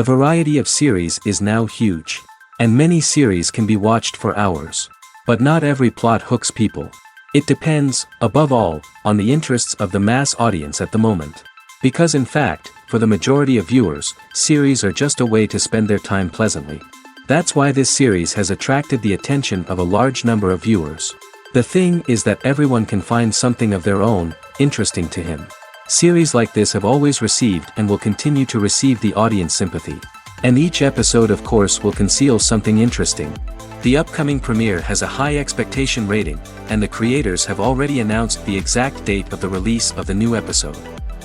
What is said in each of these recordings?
variety of series is now huge. And many series can be watched for hours. But not every plot hooks people. It depends, above all, on the interests of the mass audience at the moment. Because in fact, for the majority of viewers, series are just a way to spend their time pleasantly. That's why this series has attracted the attention of a large number of viewers. The thing is that everyone can find something of their own, interesting to him. Series like this have always received and will continue to receive the audience sympathy. And each episode of course will conceal something interesting. The upcoming premiere has a high expectation rating, and the creators have already announced the exact date of the release of the new episode.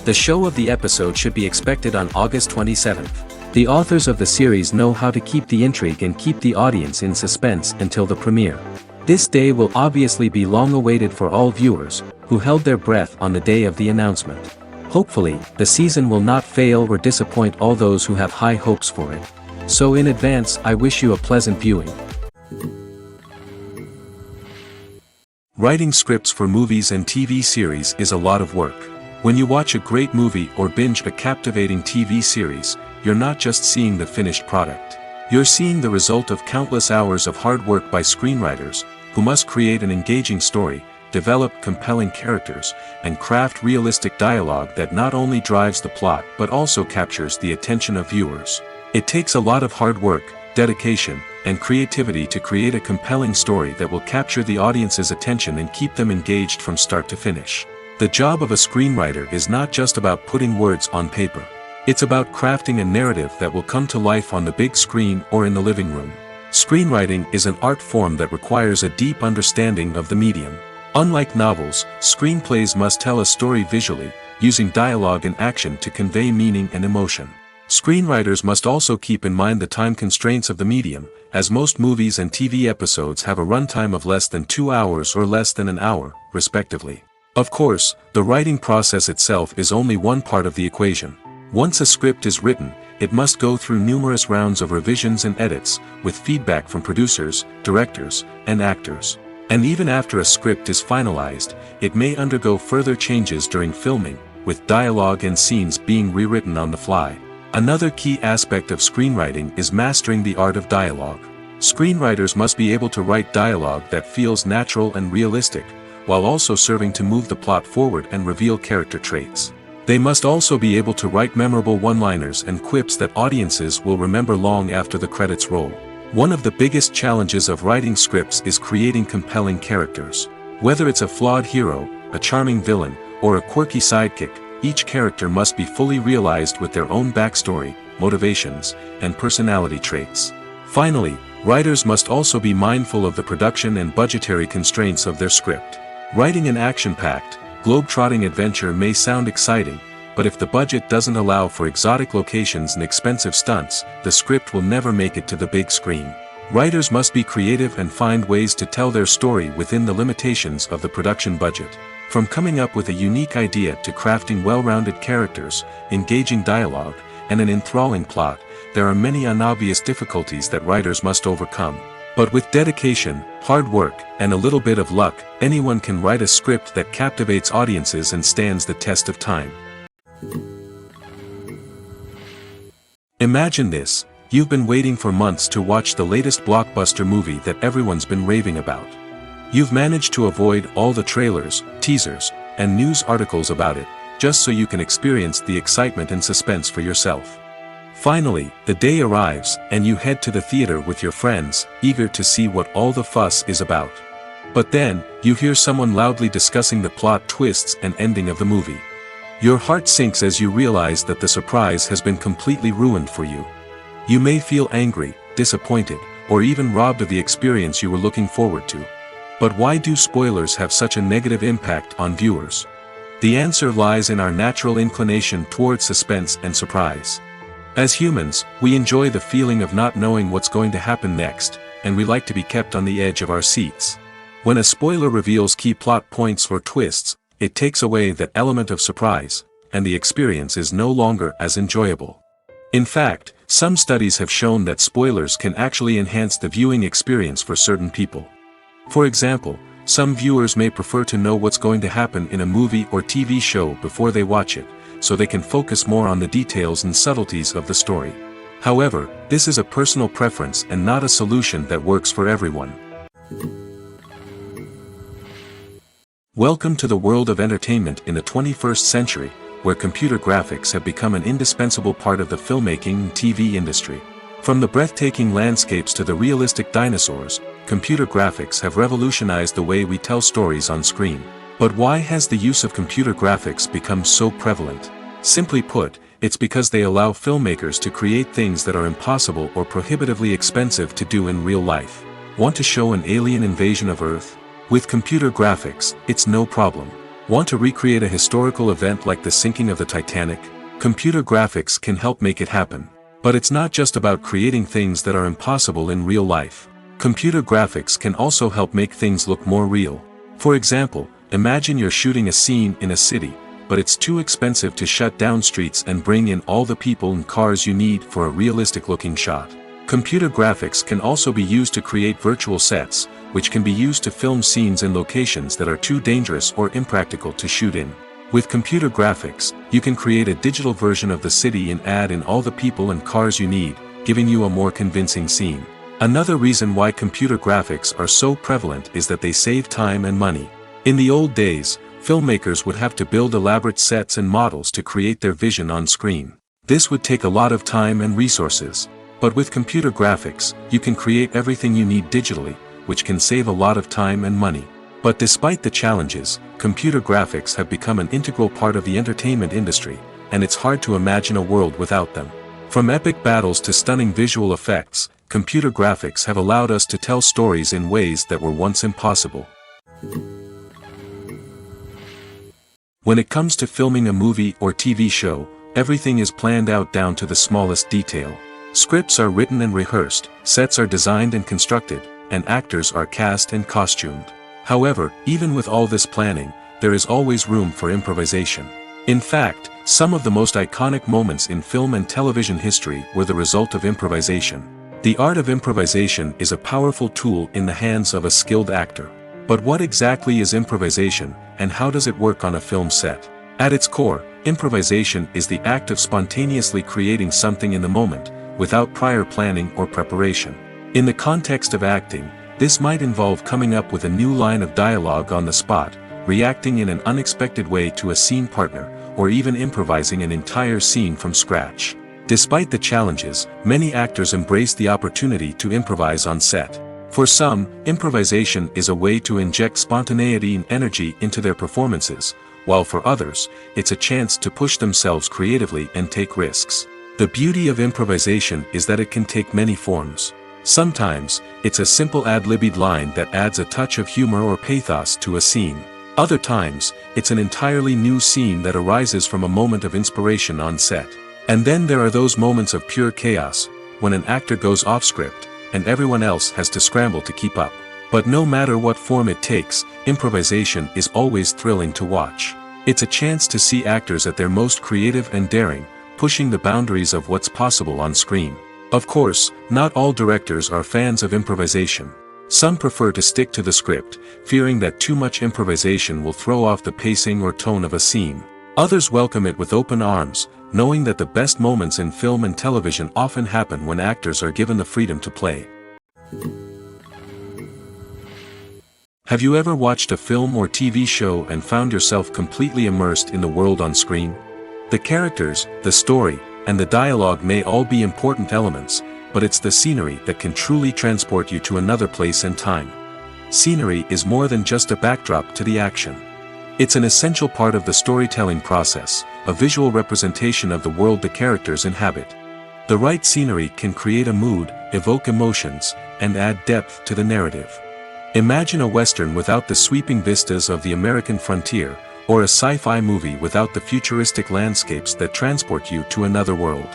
The show of the episode should be expected on August 27th. The authors of the series know how to keep the intrigue and keep the audience in suspense until the premiere. This day will obviously be long awaited for all viewers, who held their breath on the day of the announcement. Hopefully, the season will not fail or disappoint all those who have high hopes for it. So in advance I wish you a pleasant viewing. Writing scripts for movies and TV series is a lot of work. When you watch a great movie or binge a captivating TV series, you're not just seeing the finished product. You're seeing the result of countless hours of hard work by screenwriters, who must create an engaging story, develop compelling characters, and craft realistic dialogue that not only drives the plot but also captures the attention of viewers. It takes a lot of hard work, dedication, and creativity to create a compelling story that will capture the audience's attention and keep them engaged from start to finish. The job of a screenwriter is not just about putting words on paper. It's about crafting a narrative that will come to life on the big screen or in the living room. Screenwriting is an art form that requires a deep understanding of the medium. Unlike novels, screenplays must tell a story visually, using dialogue and action to convey meaning and emotion. Screenwriters must also keep in mind the time constraints of the medium, as most movies and TV episodes have a runtime of less than 2 hours or less than an hour, respectively. Of course, the writing process itself is only one part of the equation. Once a script is written, it must go through numerous rounds of revisions and edits, with feedback from producers, directors, and actors. And even after a script is finalized, it may undergo further changes during filming, with dialogue and scenes being rewritten on the fly. Another key aspect of screenwriting is mastering the art of dialogue. Screenwriters must be able to write dialogue that feels natural and realistic, while also serving to move the plot forward and reveal character traits. They must also be able to write memorable one-liners and quips that audiences will remember long after the credits roll. One of the biggest challenges of writing scripts is creating compelling characters. Whether it's a flawed hero, a charming villain, or a quirky sidekick, each character must be fully realized with their own backstory, motivations, and personality traits. Finally, writers must also be mindful of the production and budgetary constraints of their script. Writing an action-packed, globe-trotting adventure may sound exciting, but if the budget doesn't allow for exotic locations and expensive stunts, the script will never make it to the big screen. Writers must be creative and find ways to tell their story within the limitations of the production budget. From coming up with a unique idea to crafting well-rounded characters, engaging dialogue, and an enthralling plot, there are many unobvious difficulties that writers must overcome. But with dedication, hard work, and a little bit of luck, anyone can write a script that captivates audiences and stands the test of time. Imagine this: you've been waiting for months to watch the latest blockbuster movie that everyone's been raving about. You've managed to avoid all the trailers, teasers, and news articles about it, just so you can experience the excitement and suspense for yourself. Finally, the day arrives, and you head to the theater with your friends, eager to see what all the fuss is about. But then, you hear someone loudly discussing the plot twists and ending of the movie. Your heart sinks as you realize that the surprise has been completely ruined for you. You may feel angry, disappointed, or even robbed of the experience you were looking forward to. But why do spoilers have such a negative impact on viewers? The answer lies in our natural inclination toward suspense and surprise. As humans, we enjoy the feeling of not knowing what's going to happen next, and we like to be kept on the edge of our seats. When a spoiler reveals key plot points or twists, it takes away that element of surprise, and the experience is no longer as enjoyable. In fact, some studies have shown that spoilers can actually enhance the viewing experience for certain people. For example, some viewers may prefer to know what's going to happen in a movie or TV show before they watch it, so they can focus more on the details and subtleties of the story. However, this is a personal preference and not a solution that works for everyone. Welcome to the world of entertainment in the 21st century, where computer graphics have become an indispensable part of the filmmaking and TV industry. From the breathtaking landscapes to the realistic dinosaurs, computer graphics have revolutionized the way we tell stories on screen. But why has the use of computer graphics become so prevalent? Simply put, it's because they allow filmmakers to create things that are impossible or prohibitively expensive to do in real life. Want to show an alien invasion of Earth? With computer graphics, it's no problem. Want to recreate a historical event like the sinking of the Titanic? Computer graphics can help make it happen. But it's not just about creating things that are impossible in real life. Computer graphics can also help make things look more real. For example, imagine you're shooting a scene in a city, but it's too expensive to shut down streets and bring in all the people and cars you need for a realistic-looking shot. Computer graphics can also be used to create virtual sets, which can be used to film scenes in locations that are too dangerous or impractical to shoot in. With computer graphics, you can create a digital version of the city and add in all the people and cars you need, giving you a more convincing scene. Another reason why computer graphics are so prevalent is that they save time and money. In the old days, filmmakers would have to build elaborate sets and models to create their vision on screen. This would take a lot of time and resources. But with computer graphics, you can create everything you need digitally, which can save a lot of time and money. But despite the challenges, computer graphics have become an integral part of the entertainment industry, and it's hard to imagine a world without them. From epic battles to stunning visual effects, computer graphics have allowed us to tell stories in ways that were once impossible. When it comes to filming a movie or TV show, everything is planned out down to the smallest detail. Scripts are written and rehearsed, sets are designed and constructed, and actors are cast and costumed. However, even with all this planning, there is always room for improvisation. In fact, some of the most iconic moments in film and television history were the result of improvisation. The art of improvisation is a powerful tool in the hands of a skilled actor. But what exactly is improvisation, and how does it work on a film set? At its core, improvisation is the act of spontaneously creating something in the moment, without prior planning or preparation. In the context of acting, this might involve coming up with a new line of dialogue on the spot, reacting in an unexpected way to a scene partner, or even improvising an entire scene from scratch. Despite the challenges, many actors embrace the opportunity to improvise on set. For some, improvisation is a way to inject spontaneity and energy into their performances, while for others, it's a chance to push themselves creatively and take risks. The beauty of improvisation is that it can take many forms. Sometimes, it's a simple ad-libbed line that adds a touch of humor or pathos to a scene. Other times, it's an entirely new scene that arises from a moment of inspiration on set. And then there are those moments of pure chaos, when an actor goes off script, and everyone else has to scramble to keep up. But no matter what form it takes, improvisation is always thrilling to watch. It's a chance to see actors at their most creative and daring, pushing the boundaries of what's possible on screen. Of course, not all directors are fans of improvisation. Some prefer to stick to the script, fearing that too much improvisation will throw off the pacing or tone of a scene. Others welcome it with open arms, knowing that the best moments in film and television often happen when actors are given the freedom to play. Have you ever watched a film or TV show and found yourself completely immersed in the world on screen? The characters, the story, and the dialogue may all be important elements, but it's the scenery that can truly transport you to another place and time. Scenery is more than just a backdrop to the action. It's an essential part of the storytelling process, a visual representation of the world the characters inhabit. The right scenery can create a mood, evoke emotions, and add depth to the narrative. Imagine a Western without the sweeping vistas of the American frontier, or a sci-fi movie without the futuristic landscapes that transport you to another world.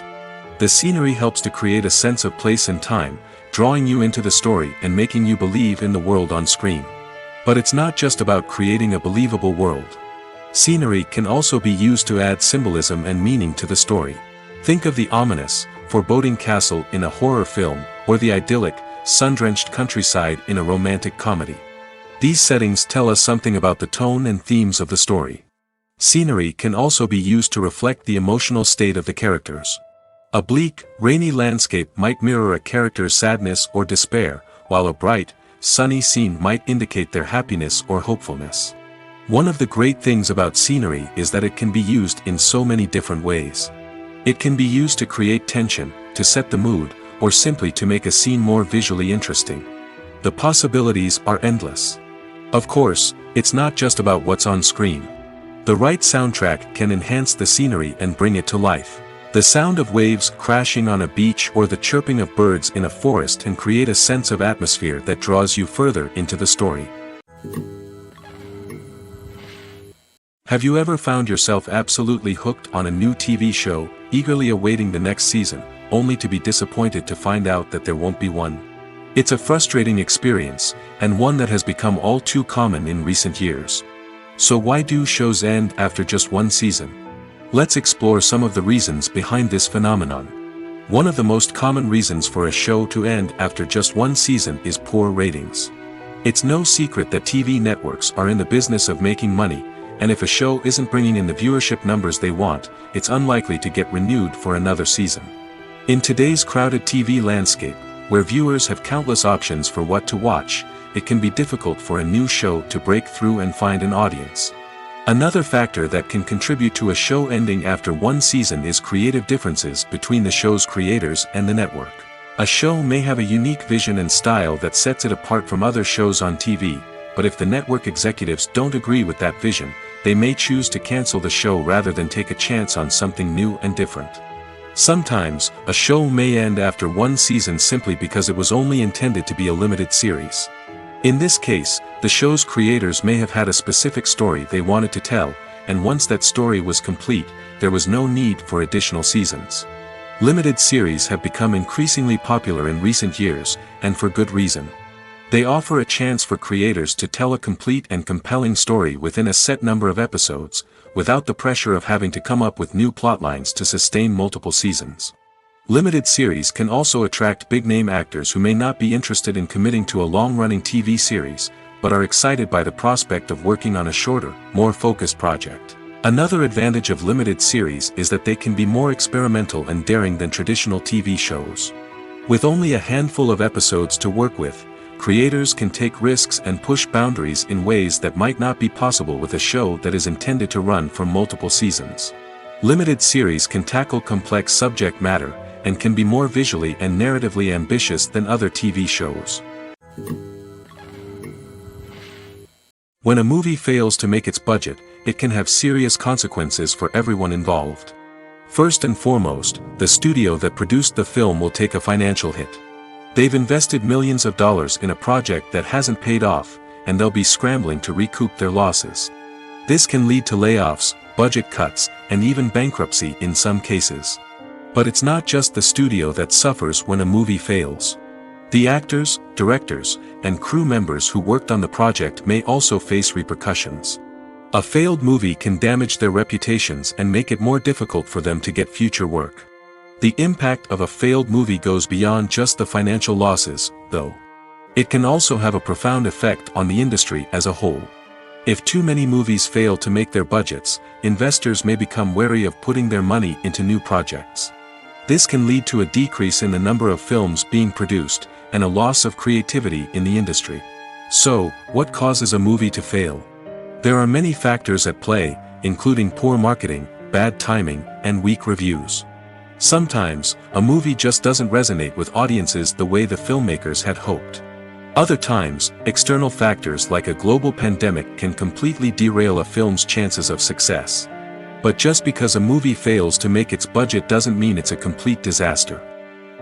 The scenery helps to create a sense of place and time, drawing you into the story and making you believe in the world on screen. But it's not just about creating a believable world. Scenery can also be used to add symbolism and meaning to the story. Think of the ominous, foreboding castle in a horror film, or the idyllic, sun-drenched countryside in a romantic comedy. These settings tell us something about the tone and themes of the story. Scenery can also be used to reflect the emotional state of the characters. A bleak, rainy landscape might mirror a character's sadness or despair, while a bright, sunny scene might indicate their happiness or hopefulness. One of the great things about scenery is that it can be used in so many different ways. It can be used to create tension, to set the mood, or simply to make a scene more visually interesting. The possibilities are endless. Of course, it's not just about what's on screen. The right soundtrack can enhance the scenery and bring it to life. The sound of waves crashing on a beach or the chirping of birds in a forest can create a sense of atmosphere that draws you further into the story. Have you ever found yourself absolutely hooked on a new TV show, eagerly awaiting the next season, only to be disappointed to find out that there won't be one? It's a frustrating experience, and one that has become all too common in recent years. So why do shows end after just one season? Let's explore some of the reasons behind this phenomenon. One of the most common reasons for a show to end after just one season is poor ratings. It's no secret that TV networks are in the business of making money, and if a show isn't bringing in the viewership numbers they want, it's unlikely to get renewed for another season. In today's crowded TV landscape, where viewers have countless options for what to watch, it can be difficult for a new show to break through and find an audience. Another factor that can contribute to a show ending after one season is creative differences between the show's creators and the network. A show may have a unique vision and style that sets it apart from other shows on TV, but if the network executives don't agree with that vision, they may choose to cancel the show rather than take a chance on something new and different. Sometimes, a show may end after one season simply because it was only intended to be a limited series. In this case, the show's creators may have had a specific story they wanted to tell, and once that story was complete, there was no need for additional seasons. Limited series have become increasingly popular in recent years, and for good reason. They offer a chance for creators to tell a complete and compelling story within a set number of episodes, without the pressure of having to come up with new plotlines to sustain multiple seasons. Limited series can also attract big-name actors who may not be interested in committing to a long-running TV series, but are excited by the prospect of working on a shorter, more focused project. Another advantage of limited series is that they can be more experimental and daring than traditional TV shows. With only a handful of episodes to work with, creators can take risks and push boundaries in ways that might not be possible with a show that is intended to run for multiple seasons. Limited series can tackle complex subject matter, and can be more visually and narratively ambitious than other TV shows. When a movie fails to make its budget, it can have serious consequences for everyone involved. First and foremost, the studio that produced the film will take a financial hit. They've invested millions of dollars in a project that hasn't paid off, and they'll be scrambling to recoup their losses. This can lead to layoffs, budget cuts, and even bankruptcy in some cases. But it's not just the studio that suffers when a movie fails. The actors, directors, and crew members who worked on the project may also face repercussions. A failed movie can damage their reputations and make it more difficult for them to get future work. The impact of a failed movie goes beyond just the financial losses, though. It can also have a profound effect on the industry as a whole. If too many movies fail to make their budgets, investors may become wary of putting their money into new projects. This can lead to a decrease in the number of films being produced, and a loss of creativity in the industry. So, what causes a movie to fail? There are many factors at play, including poor marketing, bad timing, and weak reviews. Sometimes, a movie just doesn't resonate with audiences the way the filmmakers had hoped. Other times, external factors like a global pandemic can completely derail a film's chances of success. But just because a movie fails to make its budget doesn't mean it's a complete disaster.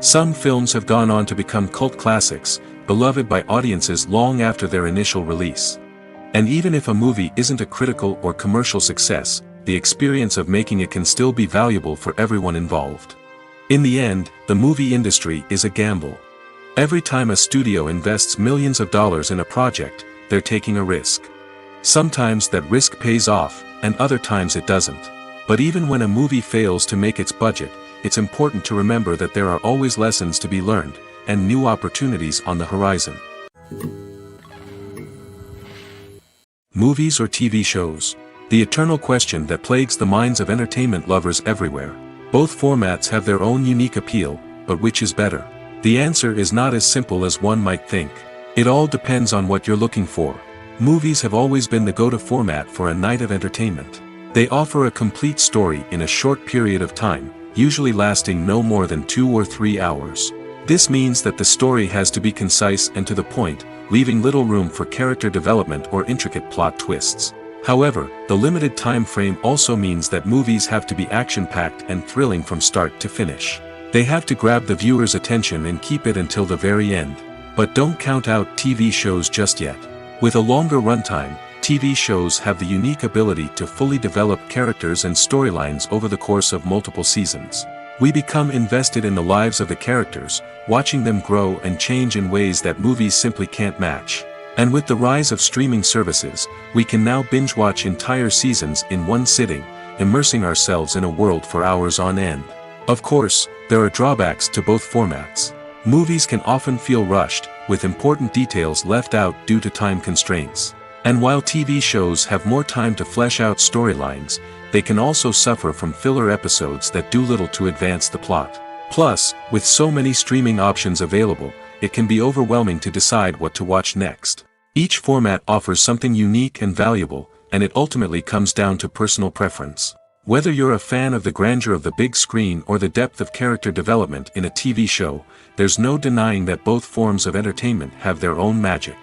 Some films have gone on to become cult classics, beloved by audiences long after their initial release. And even if a movie isn't a critical or commercial success, the experience of making it can still be valuable for everyone involved. In the end, the movie industry is a gamble. Every time a studio invests millions of dollars in a project, they're taking a risk. Sometimes that risk pays off, and other times it doesn't. But even when a movie fails to make its budget, it's important to remember that there are always lessons to be learned, and new opportunities on the horizon. Movies or TV shows? The eternal question that plagues the minds of entertainment lovers everywhere. Both formats have their own unique appeal, but which is better? The answer is not as simple as one might think. It all depends on what you're looking for. Movies have always been the go-to format for a night of entertainment. They offer a complete story in a short period of time, usually lasting no more than 2 or 3 hours. This means that the story has to be concise and to the point, leaving little room for character development or intricate plot twists. However, the limited time frame also means that movies have to be action-packed and thrilling from start to finish. They have to grab the viewer's attention and keep it until the very end. But don't count out TV shows just yet. With a longer runtime, TV shows have the unique ability to fully develop characters and storylines over the course of multiple seasons. We become invested in the lives of the characters, watching them grow and change in ways that movies simply can't match. And with the rise of streaming services, we can now binge-watch entire seasons in one sitting, immersing ourselves in a world for hours on end. Of course, there are drawbacks to both formats. Movies can often feel rushed, with important details left out due to time constraints. And while TV shows have more time to flesh out storylines, they can also suffer from filler episodes that do little to advance the plot. Plus, with so many streaming options available, it can be overwhelming to decide what to watch next. Each format offers something unique and valuable, and it ultimately comes down to personal preference. Whether you're a fan of the grandeur of the big screen or the depth of character development in a TV show, there's no denying that both forms of entertainment have their own magic.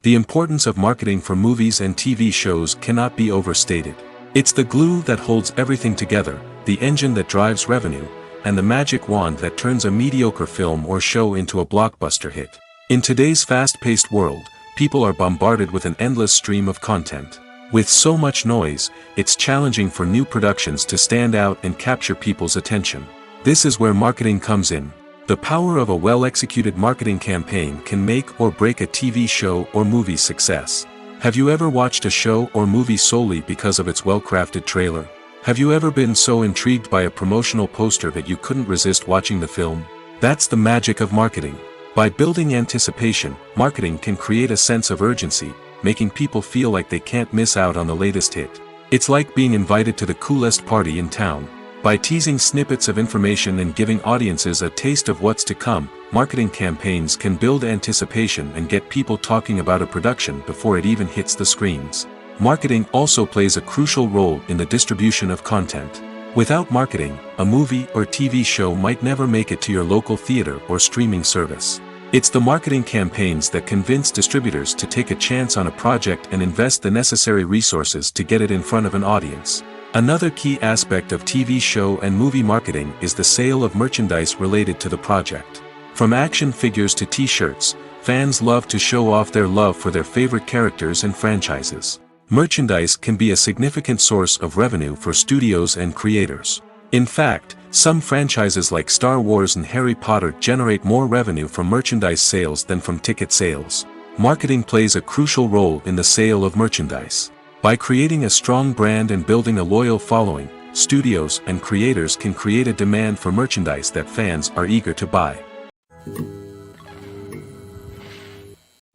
The importance of marketing for movies and TV shows cannot be overstated. It's the glue that holds everything together, the engine that drives revenue, and the magic wand that turns a mediocre film or show into a blockbuster hit. In today's fast-paced world, people are bombarded with an endless stream of content. With so much noise, it's challenging for new productions to stand out and capture people's attention. This is where marketing comes in. The power of a well-executed marketing campaign can make or break a TV show or movie's success. Have you ever watched a show or movie solely because of its well-crafted trailer? Have you ever been so intrigued by a promotional poster that you couldn't resist watching the film? That's the magic of marketing. By building anticipation, marketing can create a sense of urgency, making people feel like they can't miss out on the latest hit. It's like being invited to the coolest party in town. By teasing snippets of information and giving audiences a taste of what's to come, marketing campaigns can build anticipation and get people talking about a production before it even hits the screens. Marketing also plays a crucial role in the distribution of content. Without marketing, a movie or TV show might never make it to your local theater or streaming service. It's the marketing campaigns that convince distributors to take a chance on a project and invest the necessary resources to get it in front of an audience. Another key aspect of TV show and movie marketing is the sale of merchandise related to the project. From action figures to t-shirts, fans love to show off their love for their favorite characters and franchises. Merchandise can be a significant source of revenue for studios and creators. In fact, some franchises like Star Wars and Harry Potter generate more revenue from merchandise sales than from ticket sales. Marketing plays a crucial role in the sale of merchandise. By creating a strong brand and building a loyal following, studios and creators can create a demand for merchandise that fans are eager to buy.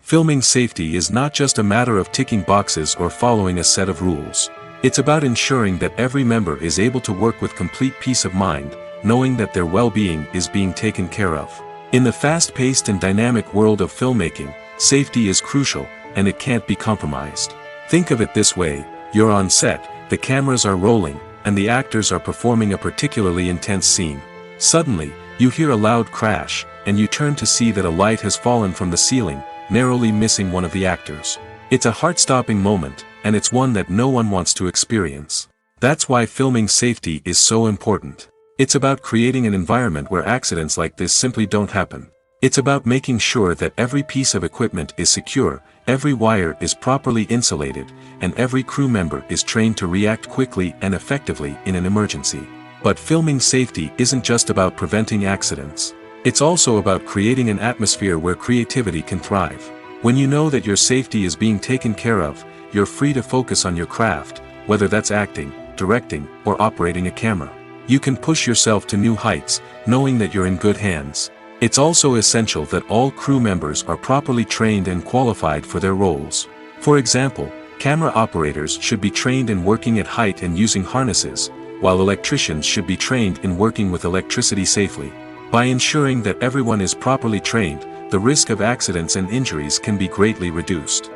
Filming safety is not just a matter of ticking boxes or following a set of rules. It's about ensuring that every member is able to work with complete peace of mind, knowing that their well-being is being taken care of. In the fast-paced and dynamic world of filmmaking, safety is crucial, and it can't be compromised. Think of it this way: you're on set, the cameras are rolling, and the actors are performing a particularly intense scene. Suddenly, you hear a loud crash, and you turn to see that a light has fallen from the ceiling, narrowly missing one of the actors. It's a heart-stopping moment, and it's one that no one wants to experience. That's why filming safety is so important. It's about creating an environment where accidents like this simply don't happen. It's about making sure that every piece of equipment is secure, every wire is properly insulated, and every crew member is trained to react quickly and effectively in an emergency. But filming safety isn't just about preventing accidents. It's also about creating an atmosphere where creativity can thrive. When you know that your safety is being taken care of, you're free to focus on your craft, whether that's acting, directing, or operating a camera. You can push yourself to new heights, knowing that you're in good hands. It's also essential that all crew members are properly trained and qualified for their roles. For example, Camera operators should be trained in working at height and using harnesses, while electricians should be trained in working with electricity safely. By ensuring that everyone is properly trained, the risk of accidents and injuries can be greatly reduced.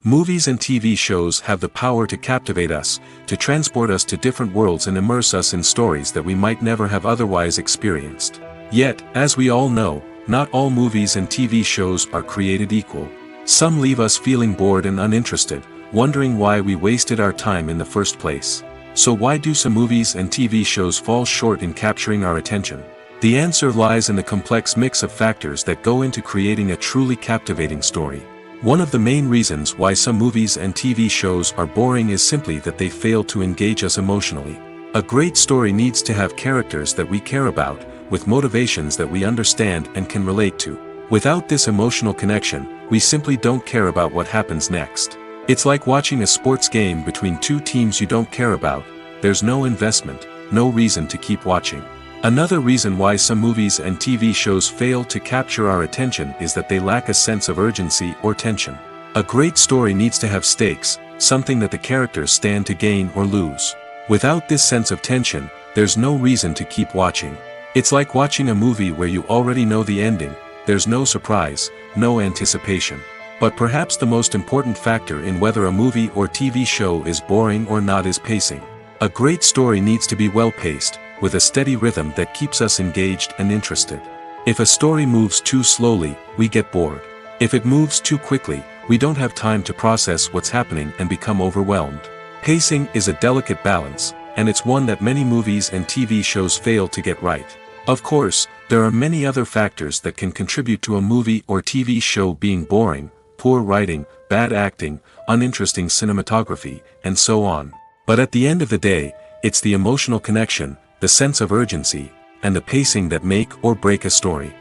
Movies and TV shows have the power to captivate us, to transport us to different worlds and immerse us in stories that we might never have otherwise experienced. Yet, as we all know, not all movies and TV shows are created equal. Some leave us feeling bored and uninterested, wondering why we wasted our time in the first place. So why do some movies and TV shows fall short in capturing our attention? The answer lies in the complex mix of factors that go into creating a truly captivating story. One of the main reasons why some movies and TV shows are boring is simply that they fail to engage us emotionally. A great story needs to have characters that we care about, with motivations that we understand and can relate to. Without this emotional connection, we simply don't care about what happens next. It's like watching a sports game between two teams you don't care about. There's no investment, no reason to keep watching. Another reason why some movies and TV shows fail to capture our attention is that they lack a sense of urgency or tension. A great story needs to have stakes, something that the characters stand to gain or lose. Without this sense of tension, there's no reason to keep watching. It's like watching a movie where you already know the ending. There's no surprise, no anticipation. But perhaps the most important factor in whether a movie or TV show is boring or not is pacing. A great story needs to be well-paced, with a steady rhythm that keeps us engaged and interested. If a story moves too slowly, we get bored. If it moves too quickly, we don't have time to process what's happening and become overwhelmed. Pacing is a delicate balance, and it's one that many movies and TV shows fail to get right. Of course, there are many other factors that can contribute to a movie or TV show being boring: poor writing, bad acting, uninteresting cinematography, and so on. But at the end of the day, it's the emotional connection, the sense of urgency, and the pacing that make or break a story.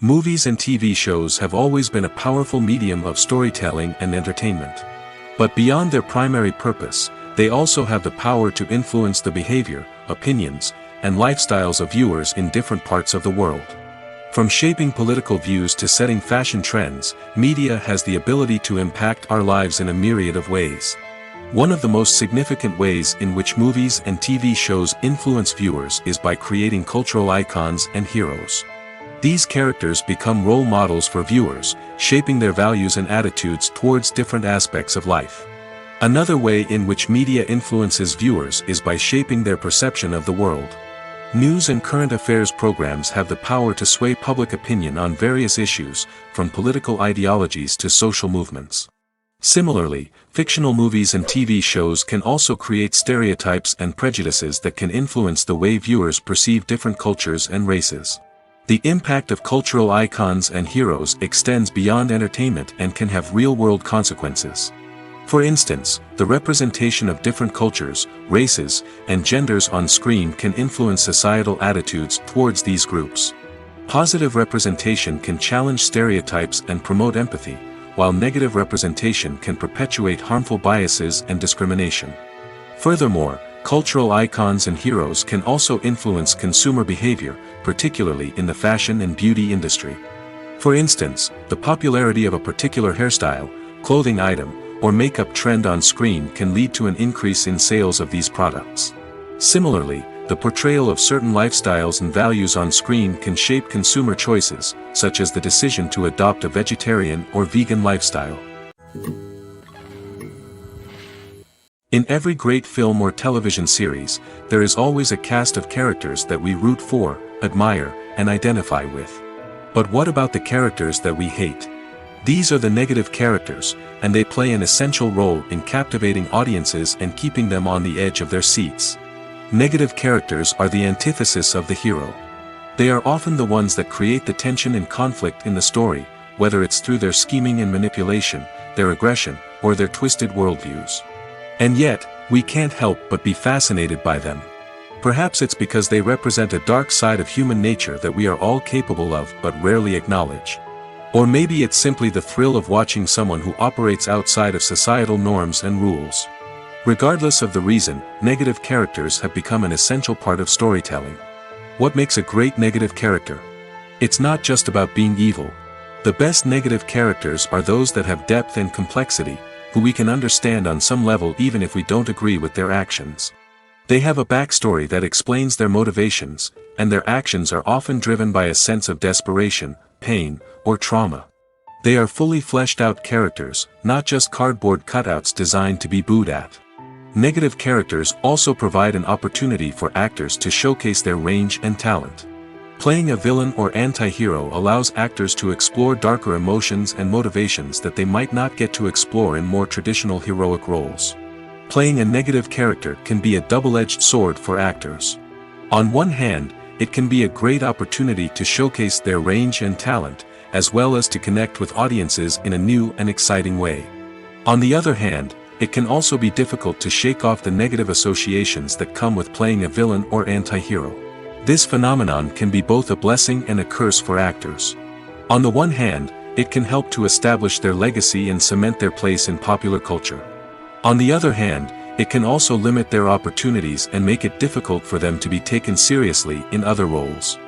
Movies and TV shows have always been a powerful medium of storytelling and entertainment. But beyond their primary purpose, they also have the power to influence the behavior, opinions, and lifestyles of viewers in different parts of the world. From shaping political views to setting fashion trends, media has the ability to impact our lives in a myriad of ways. One of the most significant ways in which movies and TV shows influence viewers is by creating cultural icons and heroes. These characters become role models for viewers, shaping their values and attitudes towards different aspects of life. Another way in which media influences viewers is by shaping their perception of the world. News and current affairs programs have the power to sway public opinion on various issues, from political ideologies to social movements. Similarly, fictional movies and TV shows can also create stereotypes and prejudices that can influence the way viewers perceive different cultures and races. The impact of cultural icons and heroes extends beyond entertainment and can have real-world consequences. For instance, the representation of different cultures, races, and genders on screen can influence societal attitudes towards these groups. Positive representation can challenge stereotypes and promote empathy, while negative representation can perpetuate harmful biases and discrimination. Furthermore, cultural icons and heroes can also influence consumer behavior, particularly in the fashion and beauty industry. For instance, the popularity of a particular hairstyle, clothing item, or makeup trend on screen can lead to an increase in sales of these products. Similarly, the portrayal of certain lifestyles and values on screen can shape consumer choices, such as the decision to adopt a vegetarian or vegan lifestyle. In every great film or television series, there is always a cast of characters that we root for, admire, and identify with. But what about the characters that we hate? These are the negative characters, and they play an essential role in captivating audiences and keeping them on the edge of their seats. Negative characters are the antithesis of the hero. They are often the ones that create the tension and conflict in the story, whether it's through their scheming and manipulation, their aggression, or their twisted worldviews. And yet, we can't help but be fascinated by them. Perhaps it's because they represent a dark side of human nature that we are all capable of but rarely acknowledge. Or maybe it's simply the thrill of watching someone who operates outside of societal norms and rules. Regardless of the reason, negative characters have become an essential part of storytelling. What makes a great negative character? It's not just about being evil. The best negative characters are those that have depth and complexity, who we can understand on some level even if we don't agree with their actions. They have a backstory that explains their motivations, and their actions are often driven by a sense of desperation, pain, or trauma. They are fully fleshed out characters, not just cardboard cutouts designed to be booed at. Negative characters also provide an opportunity for actors to showcase their range and talent. Playing a villain or anti-hero allows actors to explore darker emotions and motivations that they might not get to explore in more traditional heroic roles. Playing a negative character can be a double-edged sword for actors. On one hand, it can be a great opportunity to showcase their range and talent, as well as to connect with audiences in a new and exciting way. On the other hand, it can also be difficult to shake off the negative associations that come with playing a villain or anti-hero. This phenomenon can be both a blessing and a curse for actors. On the one hand, it can help to establish their legacy and cement their place in popular culture. On the other hand, it can also limit their opportunities and make it difficult for them to be taken seriously in other roles.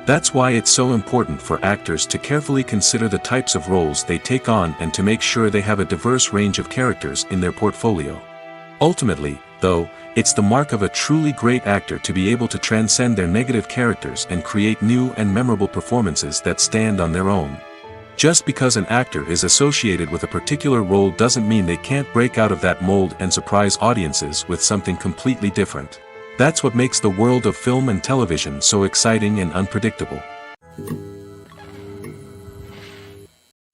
That's why it's so important for actors to carefully consider the types of roles they take on and to make sure they have a diverse range of characters in their portfolio. Ultimately, though, it's the mark of a truly great actor to be able to transcend their negative characters and create new and memorable performances that stand on their own. Just because an actor is associated with a particular role doesn't mean they can't break out of that mold and surprise audiences with something completely different. That's what makes the world of film and television so exciting and unpredictable.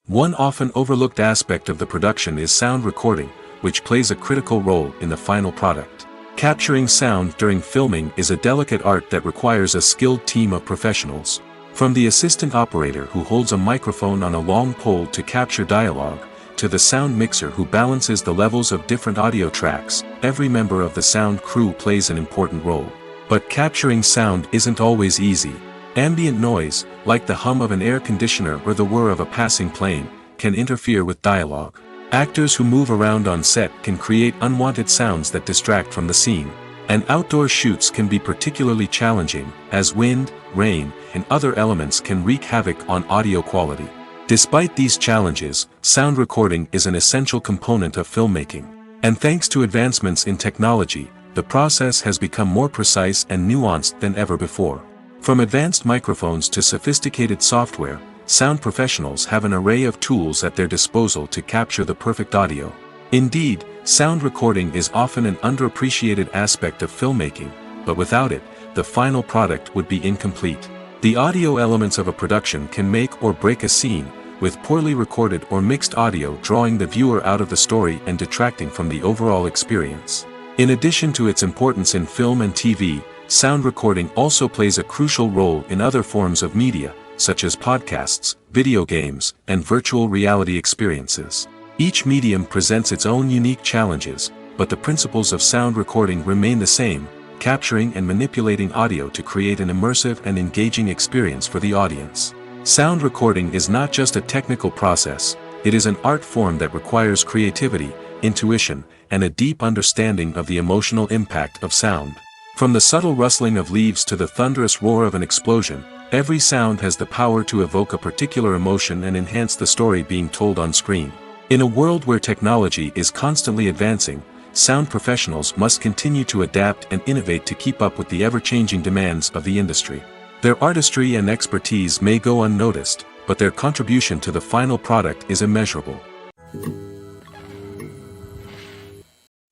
One often overlooked aspect of the production is sound recording, which plays a critical role in the final product. Capturing sound during filming is a delicate art that requires a skilled team of professionals. From the assistant operator who holds a microphone on a long pole to capture dialogue, to the sound mixer who balances the levels of different audio tracks, every member of the sound crew plays an important role. But capturing sound isn't always easy. Ambient noise, like the hum of an air conditioner or the whir of a passing plane, can interfere with dialogue. Actors who move around on set can create unwanted sounds that distract from the scene. And outdoor shoots can be particularly challenging, as wind, rain, and other elements can wreak havoc on audio quality. Despite these challenges, sound recording is an essential component of filmmaking. And thanks to advancements in technology, the process has become more precise and nuanced than ever before. From advanced microphones to sophisticated software, sound professionals have an array of tools at their disposal to capture the perfect audio. Indeed, sound recording is often an underappreciated aspect of filmmaking, but without it, the final product would be incomplete. The audio elements of a production can make or break a scene, with poorly recorded or mixed audio drawing the viewer out of the story and detracting from the overall experience. In addition to its importance in film and TV, sound recording also plays a crucial role in other forms of media, such as podcasts, video games, and virtual reality experiences. Each medium presents its own unique challenges, but the principles of sound recording remain the same, capturing and manipulating audio to create an immersive and engaging experience for the audience. Sound recording is not just a technical process, it is an art form that requires creativity, intuition, and a deep understanding of the emotional impact of sound. From the subtle rustling of leaves to the thunderous roar of an explosion, every sound has the power to evoke a particular emotion and enhance the story being told on screen. In a world where technology is constantly advancing, sound professionals must continue to adapt and innovate to keep up with the ever-changing demands of the industry. Their artistry and expertise may go unnoticed, but their contribution to the final product is immeasurable.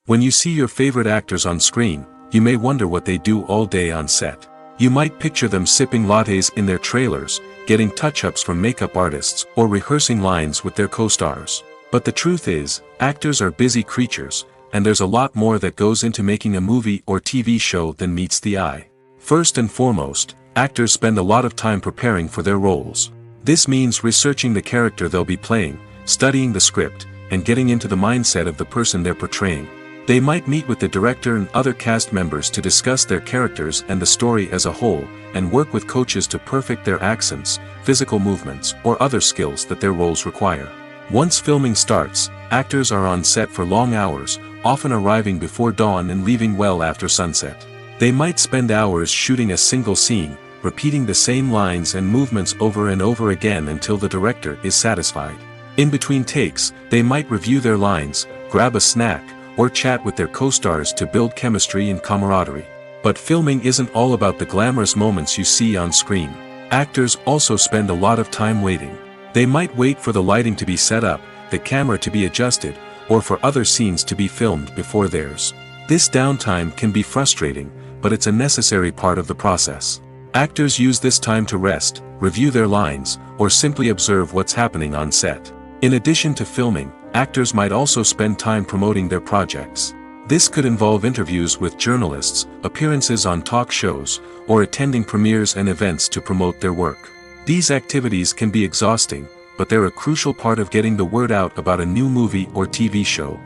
When you see your favorite actors on screen, you may wonder what they do all day on set. You might picture them sipping lattes in their trailers, getting touch-ups from makeup artists, or rehearsing lines with their co-stars. But the truth is, actors are busy creatures, and there's a lot more that goes into making a movie or TV show than meets the eye. First and foremost, actors spend a lot of time preparing for their roles. This means researching the character they'll be playing, studying the script, and getting into the mindset of the person they're portraying. They might meet with the director and other cast members to discuss their characters and the story as a whole, and work with coaches to perfect their accents, physical movements, or other skills that their roles require. Once filming starts, actors are on set for long hours, often arriving before dawn and leaving well after sunset. They might spend hours shooting a single scene, repeating the same lines and movements over and over again until the director is satisfied. In between takes, they might review their lines, grab a snack, or chat with their co-stars to build chemistry and camaraderie. But filming isn't all about the glamorous moments you see on screen. Actors also spend a lot of time waiting. They might wait for the lighting to be set up, the camera to be adjusted, or for other scenes to be filmed before theirs. This downtime can be frustrating, but it's a necessary part of the process. Actors use this time to rest, review their lines, or simply observe what's happening on set. In addition to filming, actors might also spend time promoting their projects. This could involve interviews with journalists, appearances on talk shows, or attending premieres and events to promote their work. These activities can be exhausting, but they're a crucial part of getting the word out about a new movie or TV show.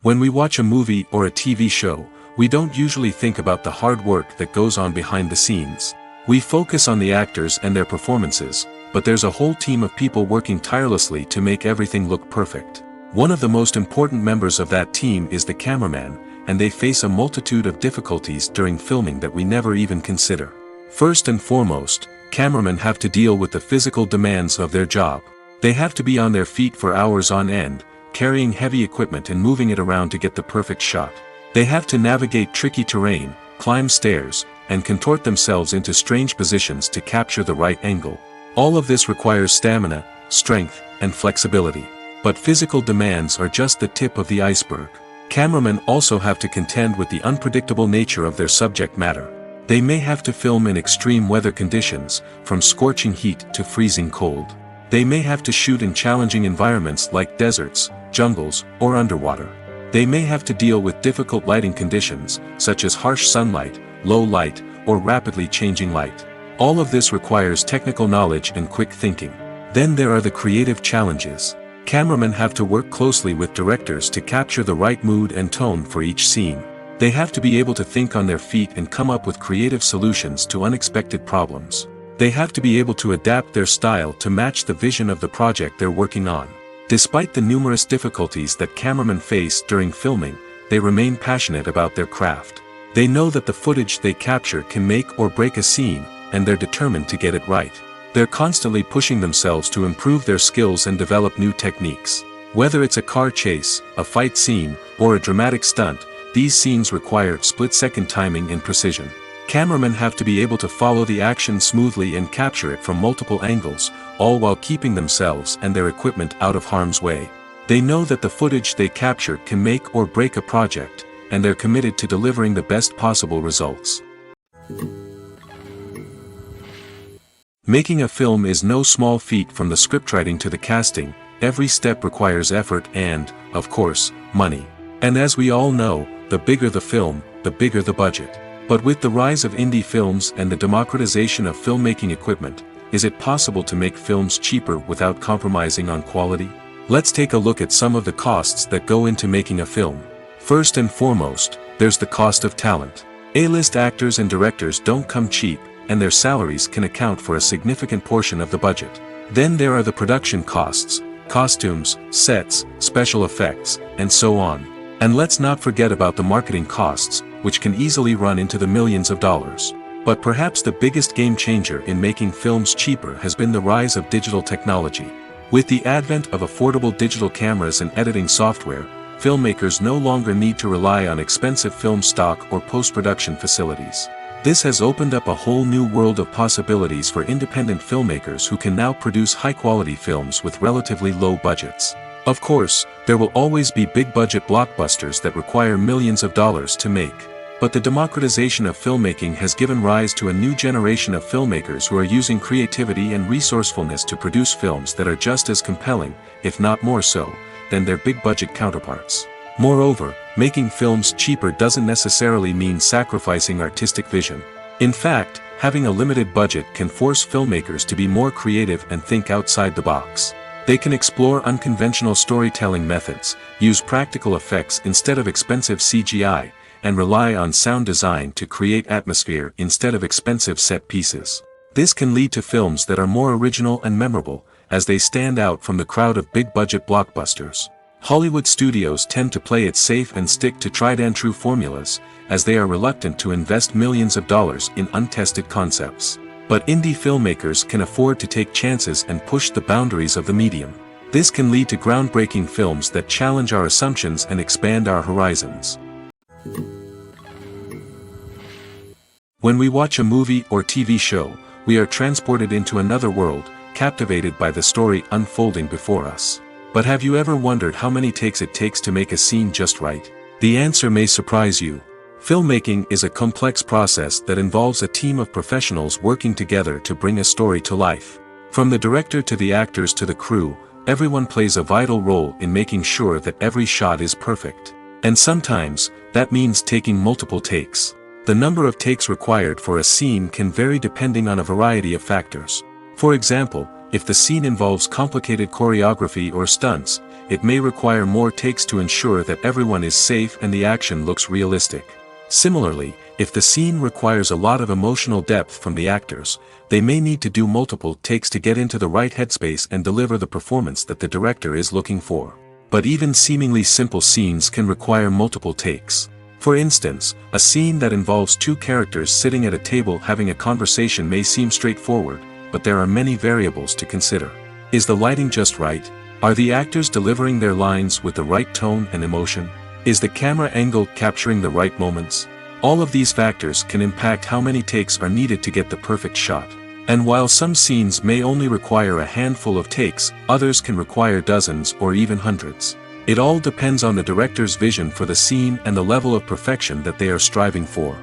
When we watch a movie or a TV show, we don't usually think about the hard work that goes on behind the scenes. We focus on the actors and their performances, but there's a whole team of people working tirelessly to make everything look perfect. One of the most important members of that team is the cameraman, and they face a multitude of difficulties during filming that we never even consider. First and foremost, cameramen have to deal with the physical demands of their job. They have to be on their feet for hours on end, carrying heavy equipment and moving it around to get the perfect shot. They have to navigate tricky terrain, climb stairs, and contort themselves into strange positions to capture the right angle. All of this requires stamina, strength, and flexibility. But physical demands are just the tip of the iceberg. Cameramen also have to contend with the unpredictable nature of their subject matter. They may have to film in extreme weather conditions, from scorching heat to freezing cold. They may have to shoot in challenging environments like deserts, jungles, or underwater. They may have to deal with difficult lighting conditions, such as harsh sunlight, low light, or rapidly changing light. All of this requires technical knowledge and quick thinking. Then there are the creative challenges. Cameramen have to work closely with directors to capture the right mood and tone for each scene. They have to be able to think on their feet and come up with creative solutions to unexpected problems. They have to be able to adapt their style to match the vision of the project they're working on. Despite the numerous difficulties that cameramen face during filming, they remain passionate about their craft. They know that the footage they capture can make or break a scene, and they're determined to get it right. They're constantly pushing themselves to improve their skills and develop new techniques. Whether it's a car chase, a fight scene, or a dramatic stunt, these scenes require split-second timing and precision. Cameramen have to be able to follow the action smoothly and capture it from multiple angles, all while keeping themselves and their equipment out of harm's way. They know that the footage they capture can make or break a project, and they're committed to delivering the best possible results. Making a film is no small feat. From the scriptwriting to the casting, every step requires effort and, of course, money. And as we all know, the bigger the film, the bigger the budget. But with the rise of indie films and the democratization of filmmaking equipment, is it possible to make films cheaper without compromising on quality? Let's take a look at some of the costs that go into making a film. First and foremost, there's the cost of talent. A-list actors and directors don't come cheap, and their salaries can account for a significant portion of the budget. Then there are the production costs, costumes, sets, special effects, and so on. And let's not forget about the marketing costs, which can easily run into the millions of dollars. But perhaps the biggest game changer in making films cheaper has been the rise of digital technology. With the advent of affordable digital cameras and editing software, filmmakers no longer need to rely on expensive film stock or post-production facilities. This has opened up a whole new world of possibilities for independent filmmakers who can now produce high-quality films with relatively low budgets. Of course, there will always be big-budget blockbusters that require millions of dollars to make. But the democratization of filmmaking has given rise to a new generation of filmmakers who are using creativity and resourcefulness to produce films that are just as compelling, if not more so, than their big-budget counterparts. Moreover, making films cheaper doesn't necessarily mean sacrificing artistic vision. In fact, having a limited budget can force filmmakers to be more creative and think outside the box. They can explore unconventional storytelling methods, use practical effects instead of expensive CGI, and rely on sound design to create atmosphere instead of expensive set pieces. This can lead to films that are more original and memorable, as they stand out from the crowd of big-budget blockbusters. Hollywood studios tend to play it safe and stick to tried-and-true formulas, as they are reluctant to invest millions of dollars in untested concepts. But indie filmmakers can afford to take chances and push the boundaries of the medium. This can lead to groundbreaking films that challenge our assumptions and expand our horizons. When we watch a movie or TV show, we are transported into another world, captivated by the story unfolding before us. But have you ever wondered how many takes it takes to make a scene just right? The answer may surprise you. Filmmaking is a complex process that involves a team of professionals working together to bring a story to life. From the director to the actors to the crew, everyone plays a vital role in making sure that every shot is perfect. And sometimes, that means taking multiple takes. The number of takes required for a scene can vary depending on a variety of factors. For example, if the scene involves complicated choreography or stunts, it may require more takes to ensure that everyone is safe and the action looks realistic. Similarly, if the scene requires a lot of emotional depth from the actors, they may need to do multiple takes to get into the right headspace and deliver the performance that the director is looking for. But even seemingly simple scenes can require multiple takes. For instance, a scene that involves two characters sitting at a table having a conversation may seem straightforward, but there are many variables to consider. Is the lighting just right? Are the actors delivering their lines with the right tone and emotion? Is the camera angle capturing the right moments? All of these factors can impact how many takes are needed to get the perfect shot. And while some scenes may only require a handful of takes, others can require dozens or even hundreds. It all depends on the director's vision for the scene and the level of perfection that they are striving for.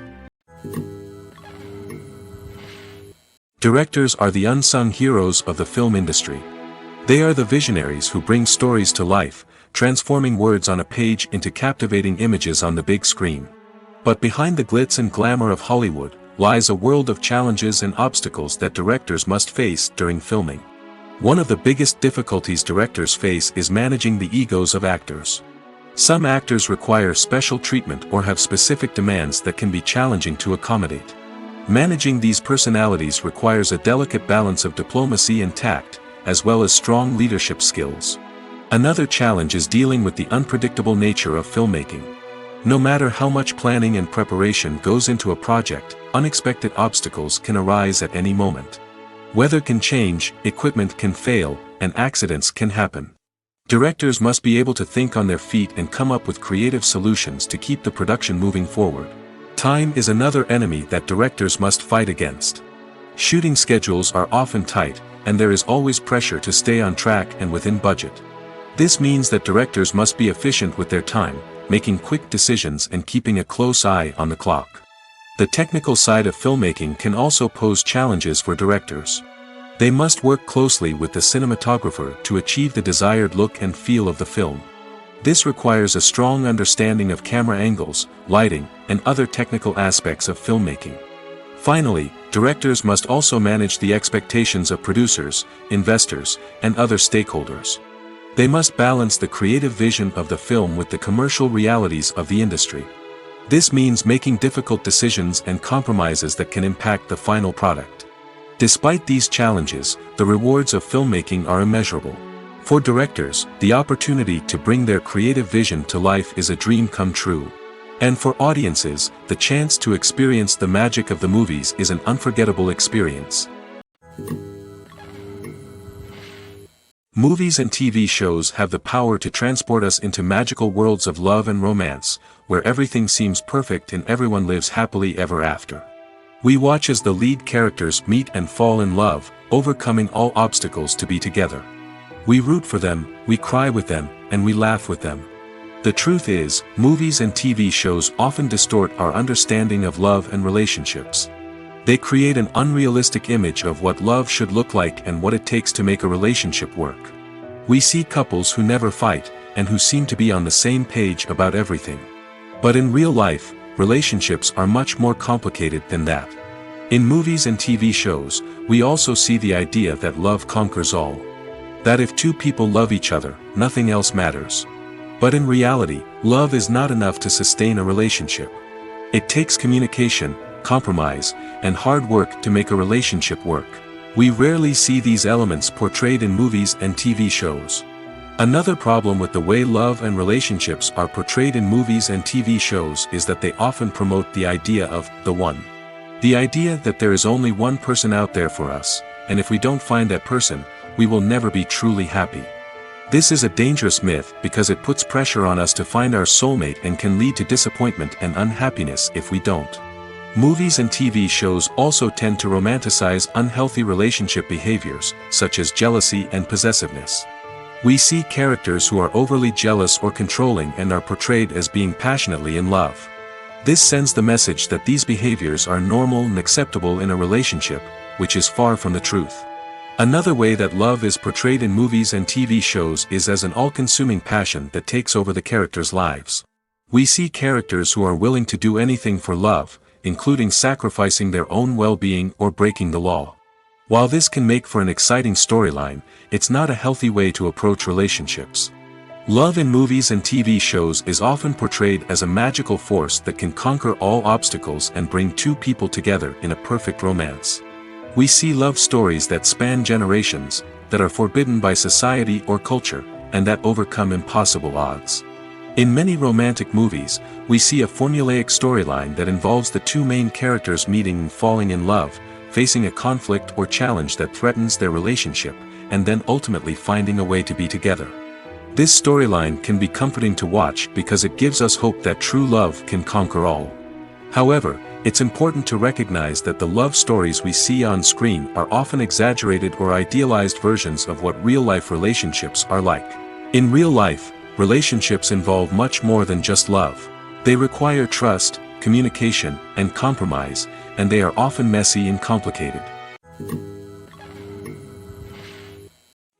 Directors are the unsung heroes of the film industry. They are the visionaries who bring stories to life, transforming words on a page into captivating images on the big screen. But behind the glitz and glamour of Hollywood, lies a world of challenges and obstacles that directors must face during filming. One of the biggest difficulties directors face is managing the egos of actors. Some actors require special treatment or have specific demands that can be challenging to accommodate. Managing these personalities requires a delicate balance of diplomacy and tact, as well as strong leadership skills. Another challenge is dealing with the unpredictable nature of filmmaking. No matter how much planning and preparation goes into a project, unexpected obstacles can arise at any moment. Weather can change, equipment can fail, and accidents can happen. Directors must be able to think on their feet and come up with creative solutions to keep the production moving forward. Time is another enemy that directors must fight against. Shooting schedules are often tight, and there is always pressure to stay on track and within budget. This means that directors must be efficient with their time, making quick decisions and keeping a close eye on the clock. The technical side of filmmaking can also pose challenges for directors. They must work closely with the cinematographer to achieve the desired look and feel of the film. This requires a strong understanding of camera angles, lighting, and other technical aspects of filmmaking. Finally, directors must also manage the expectations of producers, investors, and other stakeholders. They must balance the creative vision of the film with the commercial realities of the industry. This means making difficult decisions and compromises that can impact the final product. Despite these challenges, the rewards of filmmaking are immeasurable. For directors, the opportunity to bring their creative vision to life is a dream come true. And for audiences, the chance to experience the magic of the movies is an unforgettable experience. Movies and TV shows have the power to transport us into magical worlds of love and romance, where everything seems perfect and everyone lives happily ever after. We watch as the lead characters meet and fall in love, overcoming all obstacles to be together. We root for them, we cry with them, and we laugh with them. The truth is, movies and TV shows often distort our understanding of love and relationships. They create an unrealistic image of what love should look like and what it takes to make a relationship work. We see couples who never fight, and who seem to be on the same page about everything. But in real life, relationships are much more complicated than that. In movies and TV shows, we also see the idea that love conquers all. That if two people love each other, nothing else matters. But in reality, love is not enough to sustain a relationship. It takes communication, compromise, and hard work to make a relationship work. We rarely see these elements portrayed in movies and TV shows. Another problem with the way love and relationships are portrayed in movies and TV shows is that they often promote the idea of the one. The idea that there is only one person out there for us, and if we don't find that person, we will never be truly happy. This is a dangerous myth because it puts pressure on us to find our soulmate and can lead to disappointment and unhappiness if we don't. Movies and TV shows also tend to romanticize unhealthy relationship behaviors, such as jealousy and possessiveness. We see characters who are overly jealous or controlling and are portrayed as being passionately in love. This sends the message that these behaviors are normal and acceptable in a relationship, which is far from the truth. Another way that love is portrayed in movies and TV shows is as an all-consuming passion that takes over the characters' lives. We see characters who are willing to do anything for love, including sacrificing their own well-being or breaking the law. While this can make for an exciting storyline, it's not a healthy way to approach relationships. Love in movies and TV shows is often portrayed as a magical force that can conquer all obstacles and bring two people together in a perfect romance. We see love stories that span generations, that are forbidden by society or culture, and that overcome impossible odds. In many romantic movies, we see a formulaic storyline that involves the two main characters meeting and falling in love, facing a conflict or challenge that threatens their relationship, and then ultimately finding a way to be together. This storyline can be comforting to watch because it gives us hope that true love can conquer all. However, it's important to recognize that the love stories we see on screen are often exaggerated or idealized versions of what real-life relationships are like. In real life, relationships involve much more than just love. They require trust, communication, and compromise, and they are often messy and complicated.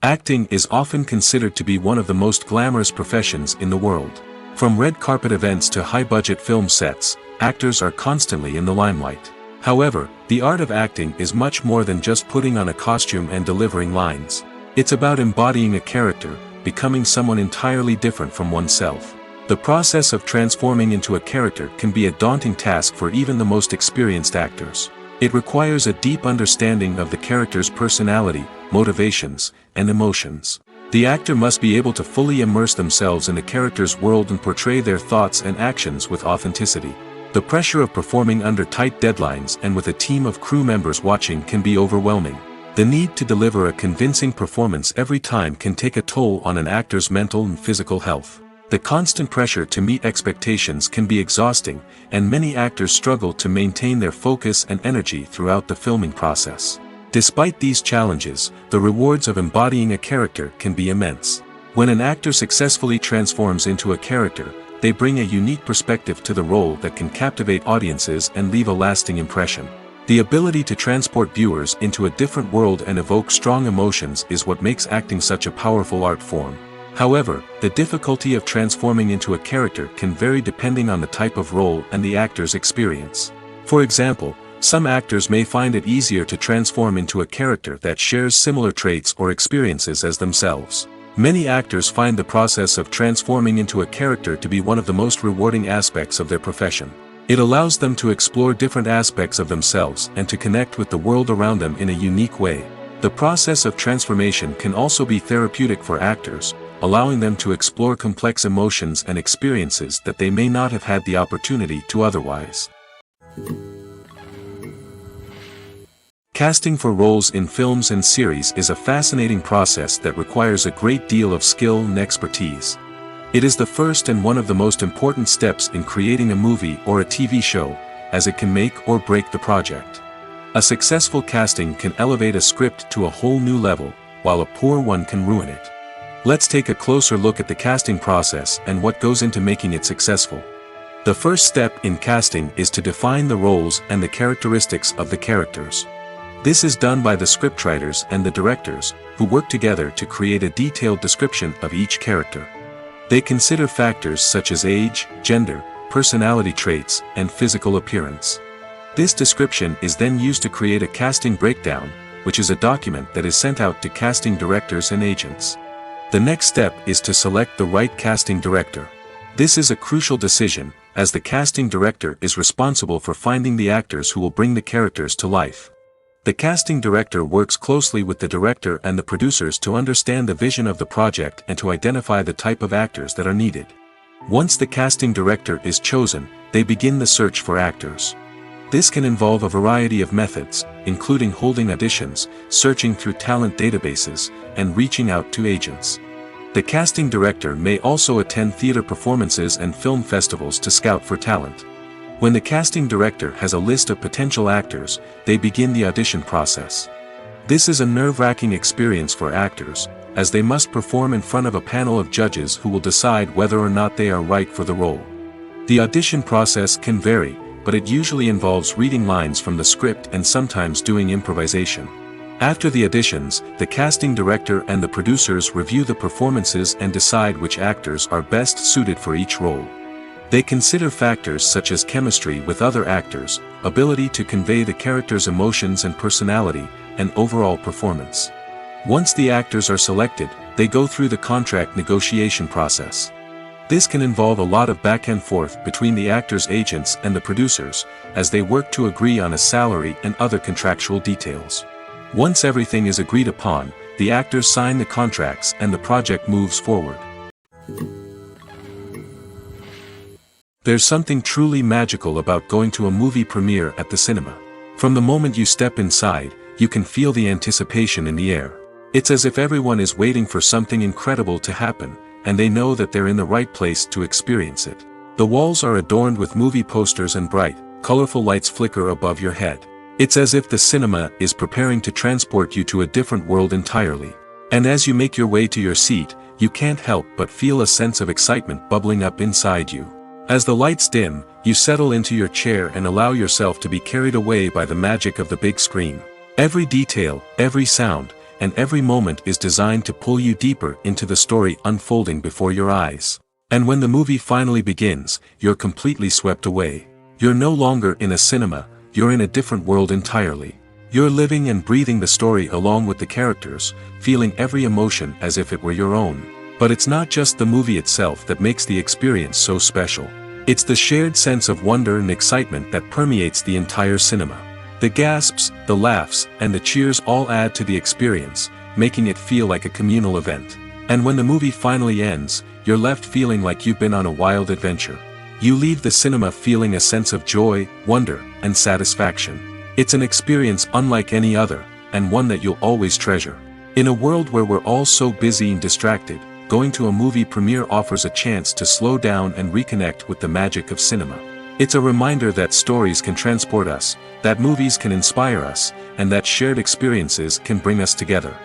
Acting is often considered to be one of the most glamorous professions in the world. From red carpet events to high-budget film sets, actors are constantly in the limelight. However, the art of acting is much more than just putting on a costume and delivering lines. It's about embodying a character, becoming someone entirely different from oneself. The process of transforming into a character can be a daunting task for even the most experienced actors. It requires a deep understanding of the character's personality, motivations, and emotions. The actor must be able to fully immerse themselves in the character's world and portray their thoughts and actions with authenticity. The pressure of performing under tight deadlines and with a team of crew members watching can be overwhelming. The need to deliver a convincing performance every time can take a toll on an actor's mental and physical health. The constant pressure to meet expectations can be exhausting, and many actors struggle to maintain their focus and energy throughout the filming process. Despite these challenges, the rewards of embodying a character can be immense. When an actor successfully transforms into a character, they bring a unique perspective to the role that can captivate audiences and leave a lasting impression. The ability to transport viewers into a different world and evoke strong emotions is what makes acting such a powerful art form. However, the difficulty of transforming into a character can vary depending on the type of role and the actor's experience. For example, some actors may find it easier to transform into a character that shares similar traits or experiences as themselves. Many actors find the process of transforming into a character to be one of the most rewarding aspects of their profession. It allows them to explore different aspects of themselves and to connect with the world around them in a unique way. The process of transformation can also be therapeutic for actors, allowing them to explore complex emotions and experiences that they may not have had the opportunity to otherwise. Casting for roles in films and series is a fascinating process that requires a great deal of skill and expertise. It is the first and one of the most important steps in creating a movie or a TV show, as it can make or break the project. A successful casting can elevate a script to a whole new level, while a poor one can ruin it. Let's take a closer look at the casting process and what goes into making it successful. The first step in casting is to define the roles and the characteristics of the characters. This is done by the scriptwriters and the directors, who work together to create a detailed description of each character. They consider factors such as age, gender, personality traits, and physical appearance. This description is then used to create a casting breakdown, which is a document that is sent out to casting directors and agents. The next step is to select the right casting director. This is a crucial decision, as the casting director is responsible for finding the actors who will bring the characters to life. The casting director works closely with the director and the producers to understand the vision of the project and to identify the type of actors that are needed. Once the casting director is chosen, they begin the search for actors. This can involve a variety of methods, including holding auditions, searching through talent databases, and reaching out to agents. The casting director may also attend theater performances and film festivals to scout for talent. When the casting director has a list of potential actors, they begin the audition process. This is a nerve-wracking experience for actors, as they must perform in front of a panel of judges who will decide whether or not they are right for the role. The audition process can vary, but it usually involves reading lines from the script and sometimes doing improvisation. After the auditions, the casting director and the producers review the performances and decide which actors are best suited for each role. They consider factors such as chemistry with other actors, ability to convey the character's emotions and personality, and overall performance. Once the actors are selected, they go through the contract negotiation process. This can involve a lot of back and forth between the actors' agents and the producers, as they work to agree on a salary and other contractual details. Once everything is agreed upon, the actors sign the contracts and the project moves forward. There's something truly magical about going to a movie premiere at the cinema. From the moment you step inside, you can feel the anticipation in the air. It's as if everyone is waiting for something incredible to happen, and they know that they're in the right place to experience it. The walls are adorned with movie posters and bright, colorful lights flicker above your head. It's as if the cinema is preparing to transport you to a different world entirely. And as you make your way to your seat, you can't help but feel a sense of excitement bubbling up inside you. As the lights dim, you settle into your chair and allow yourself to be carried away by the magic of the big screen. Every detail, every sound, and every moment is designed to pull you deeper into the story unfolding before your eyes. And when the movie finally begins, you're completely swept away. You're no longer in a cinema, you're in a different world entirely. You're living and breathing the story along with the characters, feeling every emotion as if it were your own. But it's not just the movie itself that makes the experience so special. It's the shared sense of wonder and excitement that permeates the entire cinema. The gasps, the laughs, and the cheers all add to the experience, making it feel like a communal event. And when the movie finally ends, you're left feeling like you've been on a wild adventure. You leave the cinema feeling a sense of joy, wonder, and satisfaction. It's an experience unlike any other, and one that you'll always treasure. In a world where we're all so busy and distracted, going to a movie premiere offers a chance to slow down and reconnect with the magic of cinema. It's a reminder that stories can transport us, that movies can inspire us, and that shared experiences can bring us together.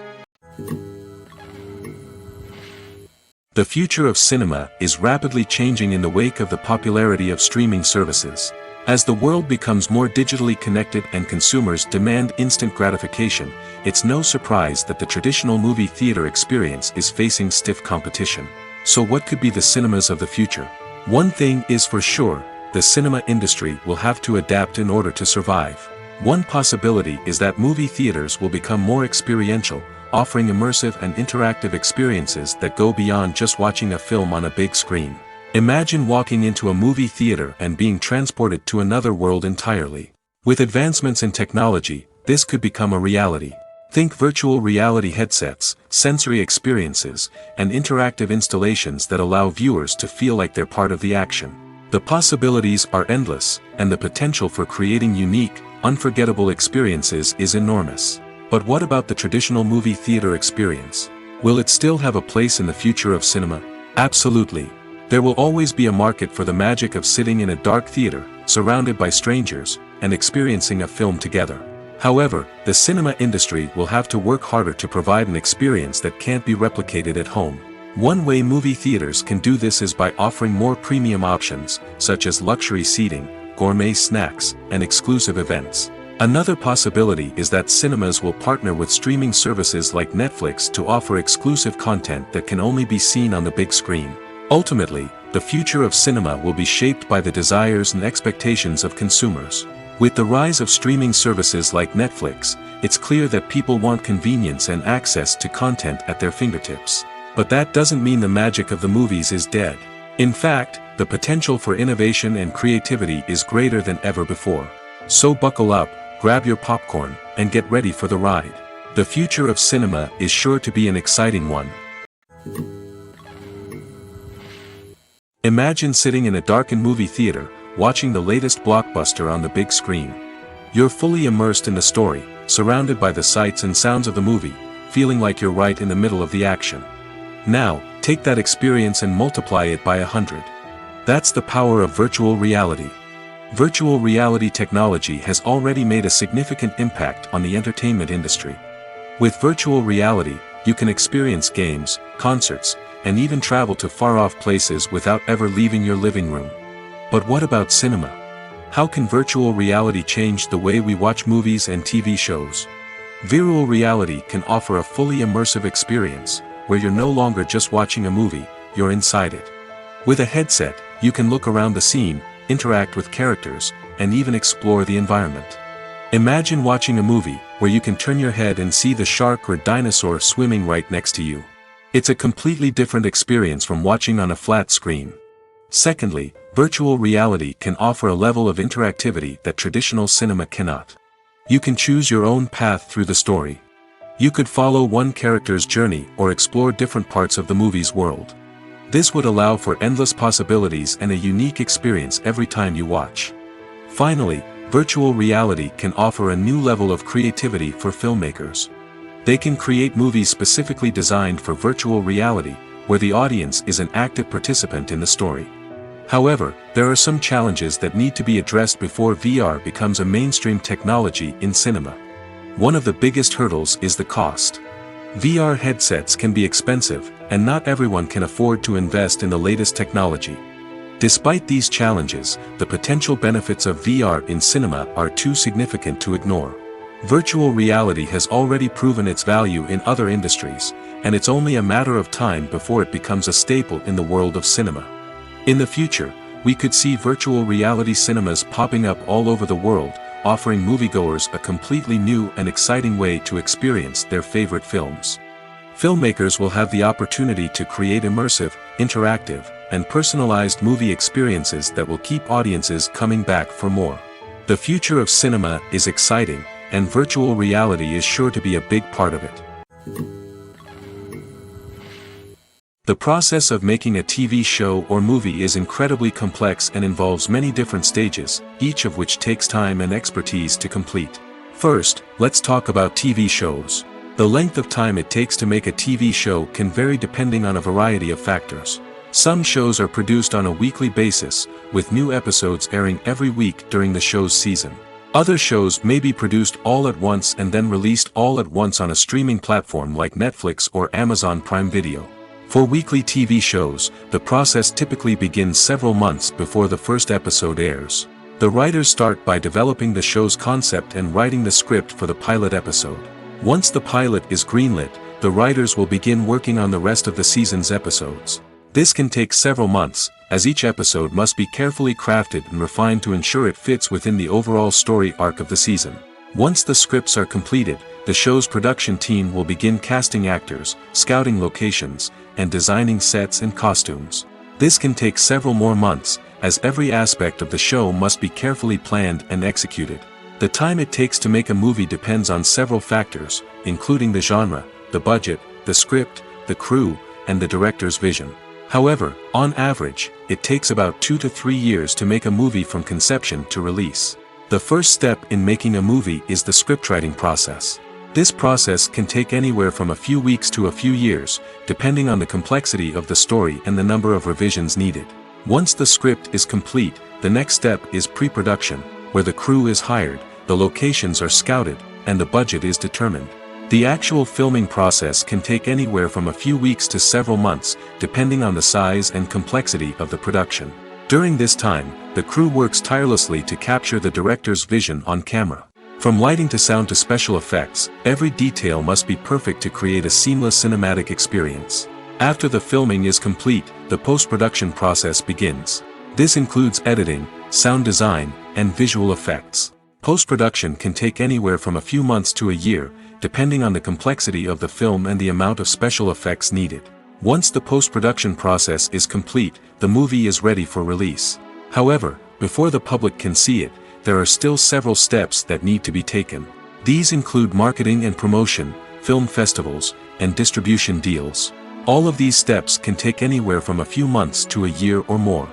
The future of cinema is rapidly changing in the wake of the popularity of streaming services. As the world becomes more digitally connected and consumers demand instant gratification, it's no surprise that the traditional movie theater experience is facing stiff competition. So what could be the cinemas of the future? One thing is for sure, the cinema industry will have to adapt in order to survive. One possibility is that movie theaters will become more experiential, offering immersive and interactive experiences that go beyond just watching a film on a big screen. Imagine walking into a movie theater and being transported to another world entirely. With advancements in technology, this could become a reality. Think virtual reality headsets, sensory experiences, and interactive installations that allow viewers to feel like they're part of the action. The possibilities are endless, and the potential for creating unique, unforgettable experiences is enormous. But what about the traditional movie theater experience? Will it still have a place in the future of cinema? Absolutely. There will always be a market for the magic of sitting in a dark theater, surrounded by strangers, and experiencing a film together. However, the cinema industry will have to work harder to provide an experience that can't be replicated at home. One way movie theaters can do this is by offering more premium options, such as luxury seating, gourmet snacks, and exclusive events. Another possibility is that cinemas will partner with streaming services like Netflix to offer exclusive content that can only be seen on the big screen. Ultimately, the future of cinema will be shaped by the desires and expectations of consumers. With the rise of streaming services like Netflix, it's clear that people want convenience and access to content at their fingertips. But that doesn't mean the magic of the movies is dead. In fact, the potential for innovation and creativity is greater than ever before. So buckle up, grab your popcorn, and get ready for the ride. The future of cinema is sure to be an exciting one. Imagine sitting in a darkened movie theater, watching the latest blockbuster on the big screen. You're fully immersed in the story, surrounded by the sights and sounds of the movie, feeling like you're right in the middle of the action. Now, take that experience and multiply it by 100. That's the power of virtual reality. Virtual reality technology has already made a significant impact on the entertainment industry. With virtual reality, you can experience games, concerts, and even travel to far-off places without ever leaving your living room. But what about cinema? How can virtual reality change the way we watch movies and TV shows? Virtual reality can offer a fully immersive experience, where you're no longer just watching a movie, you're inside it. With a headset, you can look around the scene, interact with characters, and even explore the environment. Imagine watching a movie where you can turn your head and see the shark or dinosaur swimming right next to you. It's a completely different experience from watching on a flat screen. Secondly, virtual reality can offer a level of interactivity that traditional cinema cannot. You can choose your own path through the story. You could follow one character's journey or explore different parts of the movie's world. This would allow for endless possibilities and a unique experience every time you watch. Finally, virtual reality can offer a new level of creativity for filmmakers. They can create movies specifically designed for virtual reality, where the audience is an active participant in the story. However, there are some challenges that need to be addressed before VR becomes a mainstream technology in cinema. One of the biggest hurdles is the cost. VR headsets can be expensive, and not everyone can afford to invest in the latest technology. Despite these challenges, the potential benefits of VR in cinema are too significant to ignore. Virtual reality has already proven its value in other industries, and it's only a matter of time before it becomes a staple in the world of cinema. In the future, we could see virtual reality cinemas popping up all over the world, offering moviegoers a completely new and exciting way to experience their favorite films. Filmmakers will have the opportunity to create immersive, interactive, and personalized movie experiences that will keep audiences coming back for more. The future of cinema is exciting, and virtual reality is sure to be a big part of it. The process of making a TV show or movie is incredibly complex and involves many different stages, each of which takes time and expertise to complete. First, let's talk about TV shows. The length of time it takes to make a TV show can vary depending on a variety of factors. Some shows are produced on a weekly basis, with new episodes airing every week during the show's season. Other shows may be produced all at once and then released all at once on a streaming platform like Netflix or Amazon Prime Video. For weekly TV shows, the process typically begins several months before the first episode airs. The writers start by developing the show's concept and writing the script for the pilot episode. Once the pilot is greenlit, the writers will begin working on the rest of the season's episodes. This can take several months, as each episode must be carefully crafted and refined to ensure it fits within the overall story arc of the season. Once the scripts are completed, the show's production team will begin casting actors, scouting locations, and designing sets and costumes. This can take several more months, as every aspect of the show must be carefully planned and executed. The time it takes to make a movie depends on several factors, including the genre, the budget, the script, the crew, and the director's vision. However, on average, it takes about 2 to 3 years to make a movie from conception to release. The first step in making a movie is the scriptwriting process. This process can take anywhere from a few weeks to a few years, depending on the complexity of the story and the number of revisions needed. Once the script is complete, the next step is pre-production, where the crew is hired, the locations are scouted, and the budget is determined. The actual filming process can take anywhere from a few weeks to several months, depending on the size and complexity of the production. During this time, the crew works tirelessly to capture the director's vision on camera. From lighting to sound to special effects, every detail must be perfect to create a seamless cinematic experience. After the filming is complete, the post-production process begins. This includes editing, sound design, and visual effects. Post-production can take anywhere from a few months to a year, depending on the complexity of the film and the amount of special effects needed. Once the post-production process is complete, the movie is ready for release. However, before the public can see it, there are still several steps that need to be taken. These include marketing and promotion, film festivals, and distribution deals. All of these steps can take anywhere from a few months to a year or more.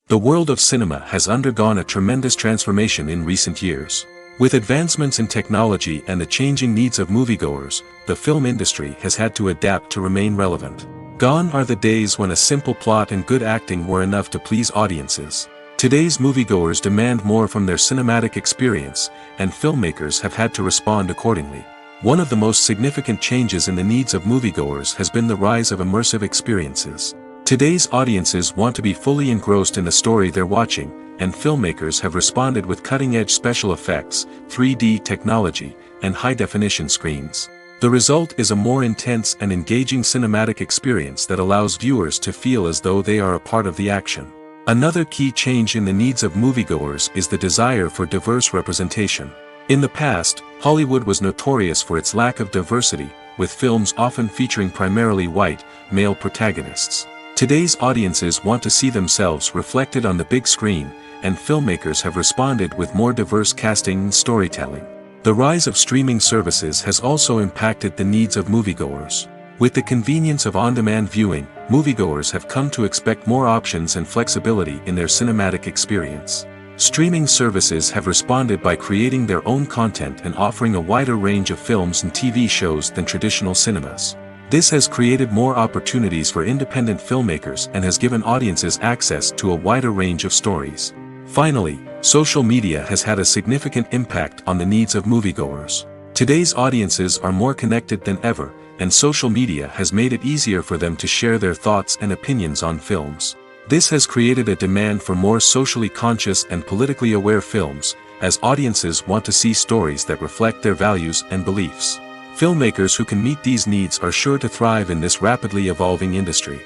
The world of cinema has undergone a tremendous transformation in recent years. With advancements in technology and the changing needs of moviegoers, the film industry has had to adapt to remain relevant. Gone are the days when a simple plot and good acting were enough to please audiences. Today's moviegoers demand more from their cinematic experience, and filmmakers have had to respond accordingly. One of the most significant changes in the needs of moviegoers has been the rise of immersive experiences. Today's audiences want to be fully engrossed in the story they're watching, and filmmakers have responded with cutting-edge special effects, 3D technology, and high-definition screens. The result is a more intense and engaging cinematic experience that allows viewers to feel as though they are a part of the action. Another key change in the needs of moviegoers is the desire for diverse representation. In the past, Hollywood was notorious for its lack of diversity, with films often featuring primarily white, male protagonists. Today's audiences want to see themselves reflected on the big screen, and filmmakers have responded with more diverse casting and storytelling. The rise of streaming services has also impacted the needs of moviegoers. With the convenience of on-demand viewing, moviegoers have come to expect more options and flexibility in their cinematic experience. Streaming services have responded by creating their own content and offering a wider range of films and TV shows than traditional cinemas. This has created more opportunities for independent filmmakers and has given audiences access to a wider range of stories. Finally, social media has had a significant impact on the needs of moviegoers. Today's audiences are more connected than ever, and social media has made it easier for them to share their thoughts and opinions on films. This has created a demand for more socially conscious and politically aware films, as audiences want to see stories that reflect their values and beliefs. Filmmakers who can meet these needs are sure to thrive in this rapidly evolving industry.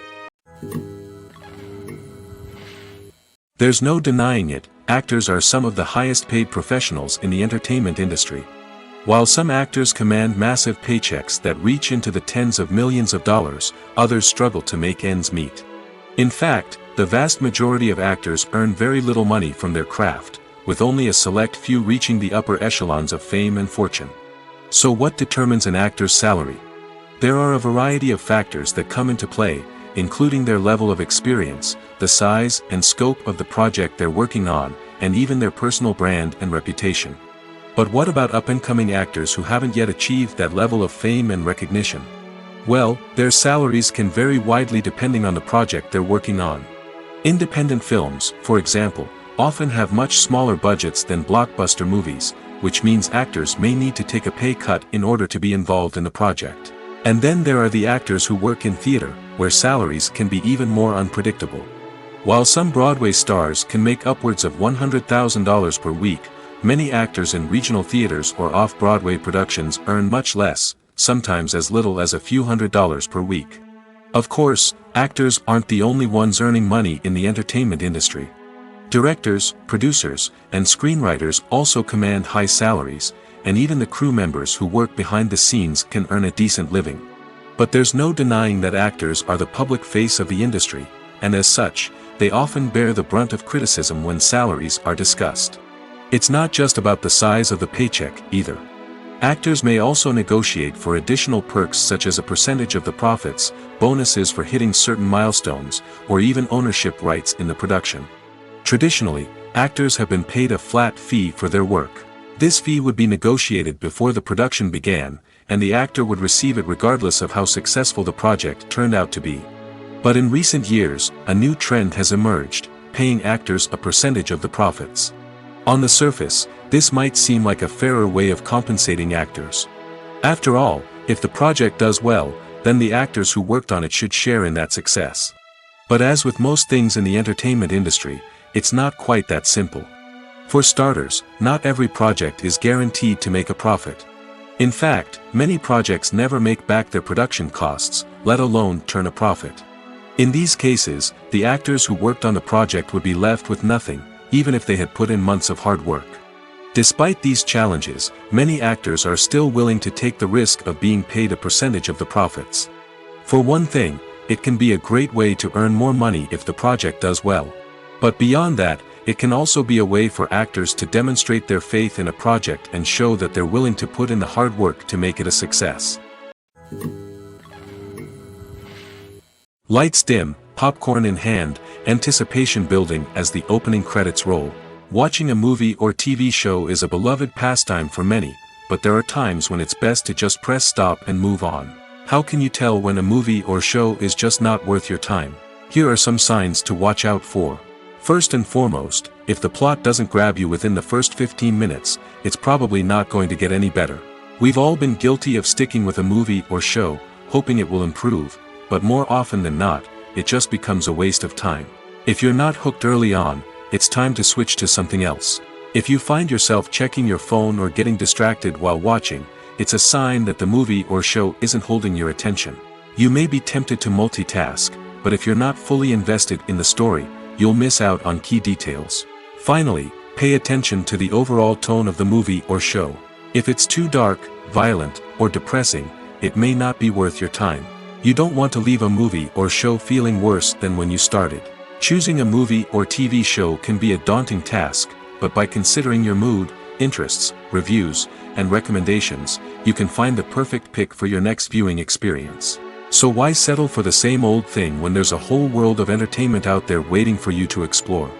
There's no denying it, actors are some of the highest paid professionals in the entertainment industry. While some actors command massive paychecks that reach into the tens of millions of dollars, others struggle to make ends meet. In fact, the vast majority of actors earn very little money from their craft, with only a select few reaching the upper echelons of fame and fortune. So what determines an actor's salary? There are a variety of factors that come into play, including their level of experience, the size and scope of the project they're working on, and even their personal brand and reputation. But what about up-and-coming actors who haven't yet achieved that level of fame and recognition? Well, their salaries can vary widely depending on the project they're working on. Independent films, for example, often have much smaller budgets than blockbuster movies, which means actors may need to take a pay cut in order to be involved in the project. And then there are the actors who work in theater, where salaries can be even more unpredictable. While some Broadway stars can make upwards of $100,000 per week, many actors in regional theaters or off-Broadway productions earn much less, sometimes as little as a few $100s per week. Of course, actors aren't the only ones earning money in the entertainment industry. Directors, producers, and screenwriters also command high salaries, and even the crew members who work behind the scenes can earn a decent living. But there's no denying that actors are the public face of the industry, and as such, they often bear the brunt of criticism when salaries are discussed. It's not just about the size of the paycheck, either. Actors may also negotiate for additional perks such as a percentage of the profits, bonuses for hitting certain milestones, or even ownership rights in the production. Traditionally, actors have been paid a flat fee for their work. This fee would be negotiated before the production began, and the actor would receive it regardless of how successful the project turned out to be. But in recent years, a new trend has emerged, paying actors a percentage of the profits. On the surface, this might seem like a fairer way of compensating actors. After all, if the project does well, then the actors who worked on it should share in that success. But as with most things in the entertainment industry, it's not quite that simple. For starters, not every project is guaranteed to make a profit. In fact, many projects never make back their production costs, let alone turn a profit. In these cases, the actors who worked on the project would be left with nothing, even if they had put in months of hard work. Despite these challenges, many actors are still willing to take the risk of being paid a percentage of the profits. For one thing, it can be a great way to earn more money if the project does well. But beyond that, it can also be a way for actors to demonstrate their faith in a project and show that they're willing to put in the hard work to make it a success. Lights dim, popcorn in hand, anticipation building as the opening credits roll. Watching a movie or TV show is a beloved pastime for many, but there are times when it's best to just press stop and move on. How can you tell when a movie or show is just not worth your time? Here are some signs to watch out for. First and foremost, if the plot doesn't grab you within the first 15 minutes, it's probably not going to get any better. We've all been guilty of sticking with a movie or show, hoping it will improve, but more often than not, it just becomes a waste of time. If you're not hooked early on, it's time to switch to something else. If you find yourself checking your phone or getting distracted while watching, it's a sign that the movie or show isn't holding your attention. You may be tempted to multitask, but if you're not fully invested in the story, you'll miss out on key details. Finally, pay attention to the overall tone of the movie or show. If it's too dark, violent, or depressing, it may not be worth your time. You don't want to leave a movie or show feeling worse than when you started. Choosing a movie or TV show can be a daunting task, but by considering your mood, interests, reviews, and recommendations, you can find the perfect pick for your next viewing experience. So why settle for the same old thing when there's a whole world of entertainment out there waiting for you to explore?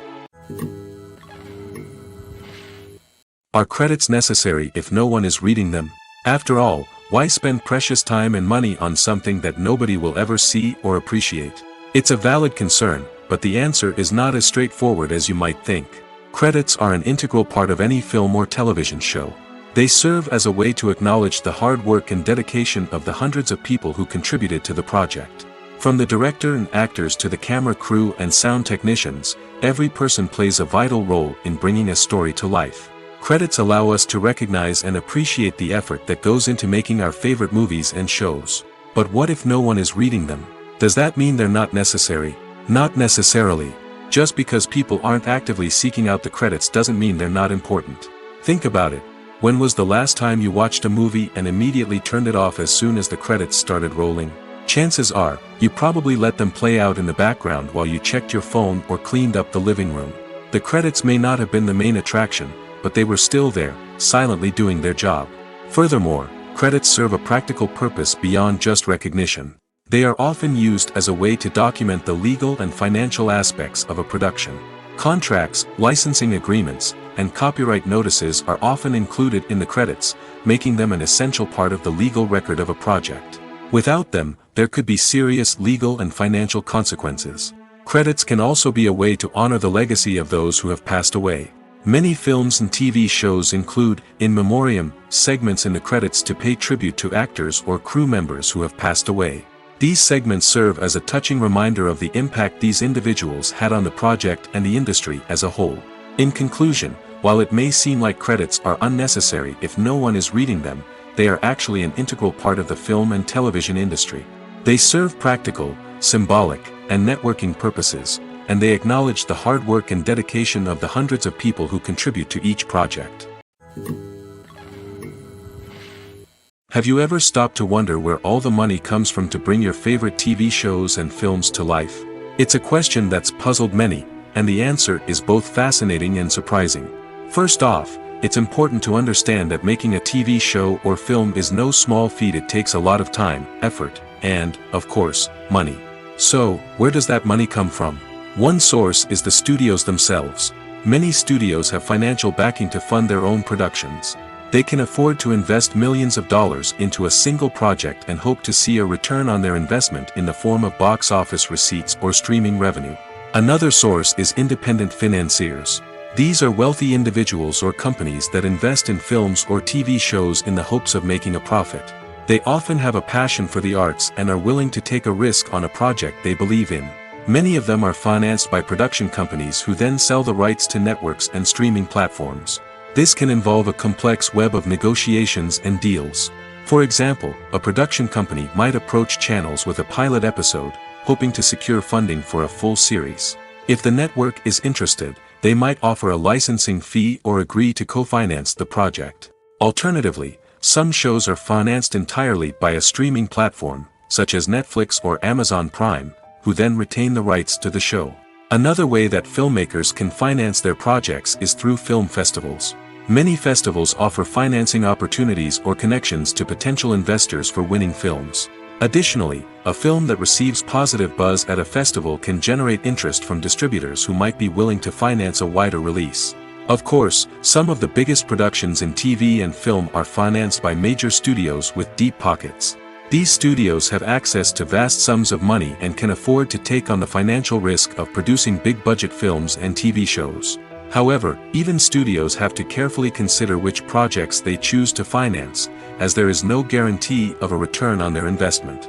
Are credits necessary if no one is reading them? After all, why spend precious time and money on something that nobody will ever see or appreciate? It's a valid concern, but the answer is not as straightforward as you might think. Credits are an integral part of any film or television show. They serve as a way to acknowledge the hard work and dedication of the hundreds of people who contributed to the project. From the director and actors to the camera crew and sound technicians, every person plays a vital role in bringing a story to life. Credits allow us to recognize and appreciate the effort that goes into making our favorite movies and shows. But what if no one is reading them? Does that mean they're not necessary? Not necessarily. Just because people aren't actively seeking out the credits doesn't mean they're not important. Think about it. When was the last time you watched a movie and immediately turned it off as soon as the credits started rolling? Chances are, you probably let them play out in the background while you checked your phone or cleaned up the living room. The credits may not have been the main attraction, but they were still there, silently doing their job. Furthermore, credits serve a practical purpose beyond just recognition. They are often used as a way to document the legal and financial aspects of a production. Contracts, licensing agreements, and copyright notices are often included in the credits, making them an essential part of the legal record of a project. Without them, there could be serious legal and financial consequences. Credits can also be a way to honor the legacy of those who have passed away. Many films and TV shows include, in memoriam, segments in the credits to pay tribute to actors or crew members who have passed away. These segments serve as a touching reminder of the impact these individuals had on the project and the industry as a whole. In conclusion, while it may seem like credits are unnecessary if no one is reading them, they are actually an integral part of the film and television industry. They serve practical, symbolic, and networking purposes, and they acknowledge the hard work and dedication of the hundreds of people who contribute to each project. Have you ever stopped to wonder where all the money comes from to bring your favorite TV shows and films to life? It's a question that's puzzled many, and the answer is both fascinating and surprising. First off, it's important to understand that making a TV show or film is no small feat. It takes a lot of time, effort, and, of course, money. So, where does that money come from? One source is the studios themselves. Many studios have financial backing to fund their own productions. They can afford to invest millions of dollars into a single project and hope to see a return on their investment in the form of box office receipts or streaming revenue. Another source is independent financiers. These are wealthy individuals or companies that invest in films or TV shows in the hopes of making a profit. They often have a passion for the arts and are willing to take a risk on a project they believe in. Many of them are financed by production companies who then sell the rights to networks and streaming platforms. This can involve a complex web of negotiations and deals. For example, a production company might approach channels with a pilot episode, hoping to secure funding for a full series. If the network is interested, they might offer a licensing fee or agree to co-finance the project. Alternatively, some shows are financed entirely by a streaming platform, such as Netflix or Amazon Prime, who then retain the rights to the show. Another way that filmmakers can finance their projects is through film festivals. Many festivals offer financing opportunities or connections to potential investors for winning films. Additionally, a film that receives positive buzz at a festival can generate interest from distributors who might be willing to finance a wider release. Of course, some of the biggest productions in TV and film are financed by major studios with deep pockets. These studios have access to vast sums of money and can afford to take on the financial risk of producing big-budget films and TV shows. However, even studios have to carefully consider which projects they choose to finance, as there is no guarantee of a return on their investment.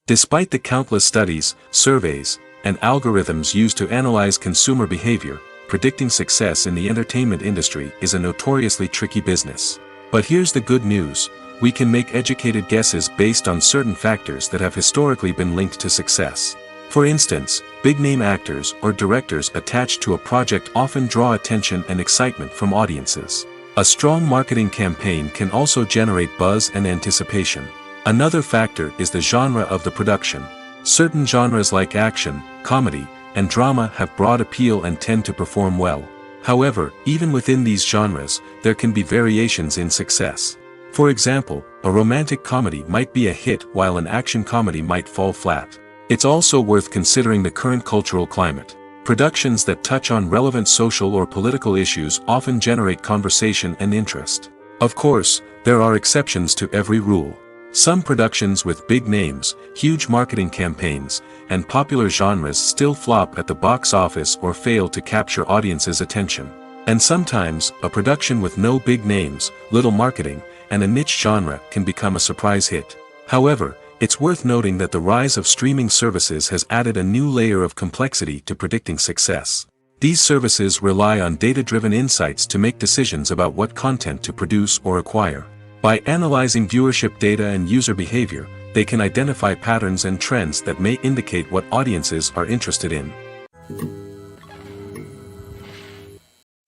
Despite the countless studies, surveys, and algorithms used to analyze consumer behavior, predicting success in the entertainment industry is a notoriously tricky business. But here's the good news: we can make educated guesses based on certain factors that have historically been linked to success. For instance, big-name actors or directors attached to a project often draw attention and excitement from audiences. A strong marketing campaign can also generate buzz and anticipation. Another factor is the genre of the production. Certain genres like action, comedy, and drama have broad appeal and tend to perform well. However, even within these genres, there can be variations in success. For example, a romantic comedy might be a hit while an action comedy might fall flat. It's also worth considering the current cultural climate. Productions that touch on relevant social or political issues often generate conversation and interest. Of course, there are exceptions to every rule. Some productions with big names, huge marketing campaigns, and popular genres still flop at the box office or fail to capture audiences' attention. And sometimes, a production with no big names, little marketing, and a niche genre can become a surprise hit. However, it's worth noting that the rise of streaming services has added a new layer of complexity to predicting success. These services rely on data-driven insights to make decisions about what content to produce or acquire. By analyzing viewership data and user behavior, they can identify patterns and trends that may indicate what audiences are interested in.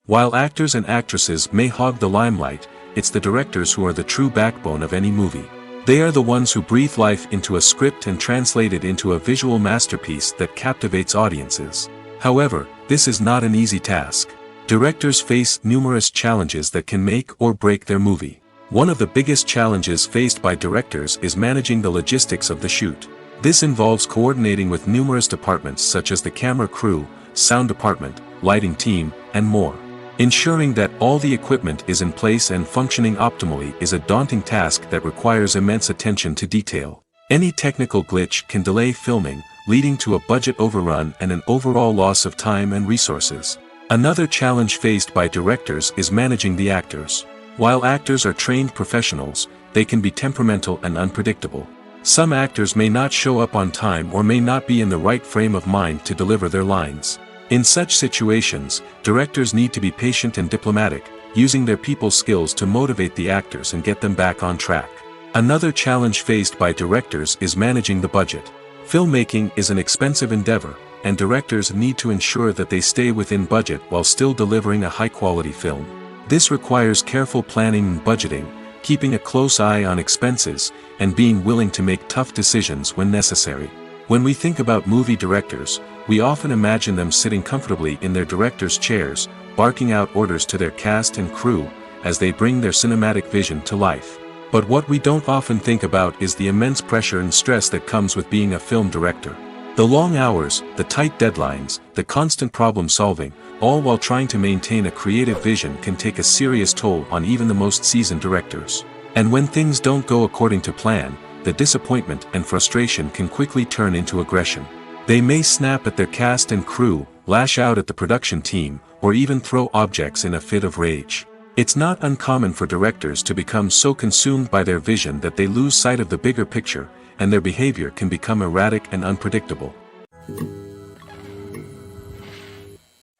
While actors and actresses may hog the limelight, it's the directors who are the true backbone of any movie. They are the ones who breathe life into a script and translate it into a visual masterpiece that captivates audiences. However, this is not an easy task. Directors face numerous challenges that can make or break their movie. One of the biggest challenges faced by directors is managing the logistics of the shoot. This involves coordinating with numerous departments such as the camera crew, sound department, lighting team, and more. Ensuring that all the equipment is in place and functioning optimally is a daunting task that requires immense attention to detail. Any technical glitch can delay filming, leading to a budget overrun and an overall loss of time and resources. Another challenge faced by directors is managing the actors. While actors are trained professionals, they can be temperamental and unpredictable. Some actors may not show up on time or may not be in the right frame of mind to deliver their lines. In such situations, directors need to be patient and diplomatic, using their people skills to motivate the actors and get them back on track. Another challenge faced by directors is managing the budget. Filmmaking is an expensive endeavor, and directors need to ensure that they stay within budget while still delivering a high-quality film. This requires careful planning and budgeting, keeping a close eye on expenses, and being willing to make tough decisions when necessary. When we think about movie directors, we often imagine them sitting comfortably in their director's chairs, barking out orders to their cast and crew, as they bring their cinematic vision to life. But what we don't often think about is the immense pressure and stress that comes with being a film director. The long hours, the tight deadlines, the constant problem solving, all while trying to maintain a creative vision can take a serious toll on even the most seasoned directors. And when things don't go according to plan, the disappointment and frustration can quickly turn into aggression. They may snap at their cast and crew, lash out at the production team, or even throw objects in a fit of rage. It's not uncommon for directors to become so consumed by their vision that they lose sight of the bigger picture, and their behavior can become erratic and unpredictable.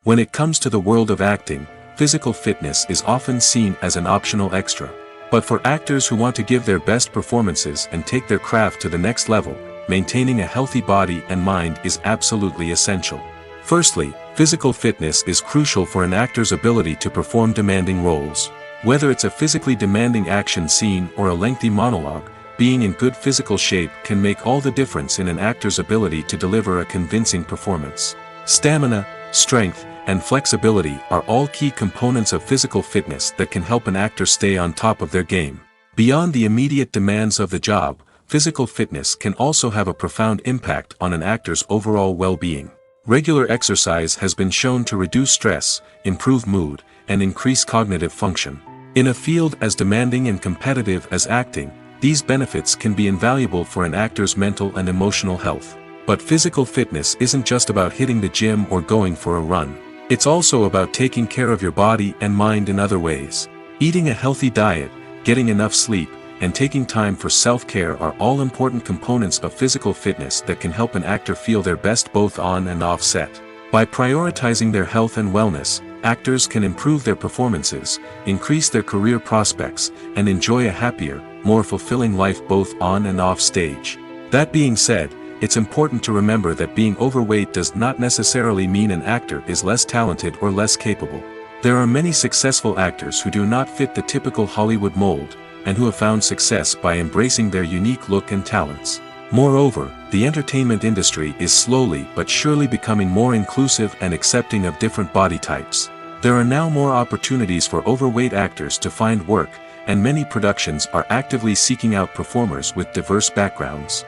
When it comes to the world of acting, physical fitness is often seen as an optional extra. But for actors who want to give their best performances and take their craft to the next level, maintaining a healthy body and mind is absolutely essential. Firstly, physical fitness is crucial for an actor's ability to perform demanding roles. Whether it's a physically demanding action scene or a lengthy monologue, being in good physical shape can make all the difference in an actor's ability to deliver a convincing performance. Stamina, strength, and flexibility are all key components of physical fitness that can help an actor stay on top of their game. Beyond the immediate demands of the job, physical fitness can also have a profound impact on an actor's overall well-being. Regular exercise has been shown to reduce stress, improve mood, and increase cognitive function. In a field as demanding and competitive as acting, these benefits can be invaluable for an actor's mental and emotional health. But physical fitness isn't just about hitting the gym or going for a run. It's also about taking care of your body and mind in other ways. Eating a healthy diet, getting enough sleep, and taking time for self-care are all important components of physical fitness that can help an actor feel their best both on and off set. By prioritizing their health and wellness, actors can improve their performances, increase their career prospects, and enjoy a happier, more fulfilling life both on and off stage. That being said, it's important to remember that being overweight does not necessarily mean an actor is less talented or less capable. There are many successful actors who do not fit the typical Hollywood mold, and who have found success by embracing their unique look and talents. Moreover, the entertainment industry is slowly but surely becoming more inclusive and accepting of different body types. There are now more opportunities for overweight actors to find work, and many productions are actively seeking out performers with diverse backgrounds.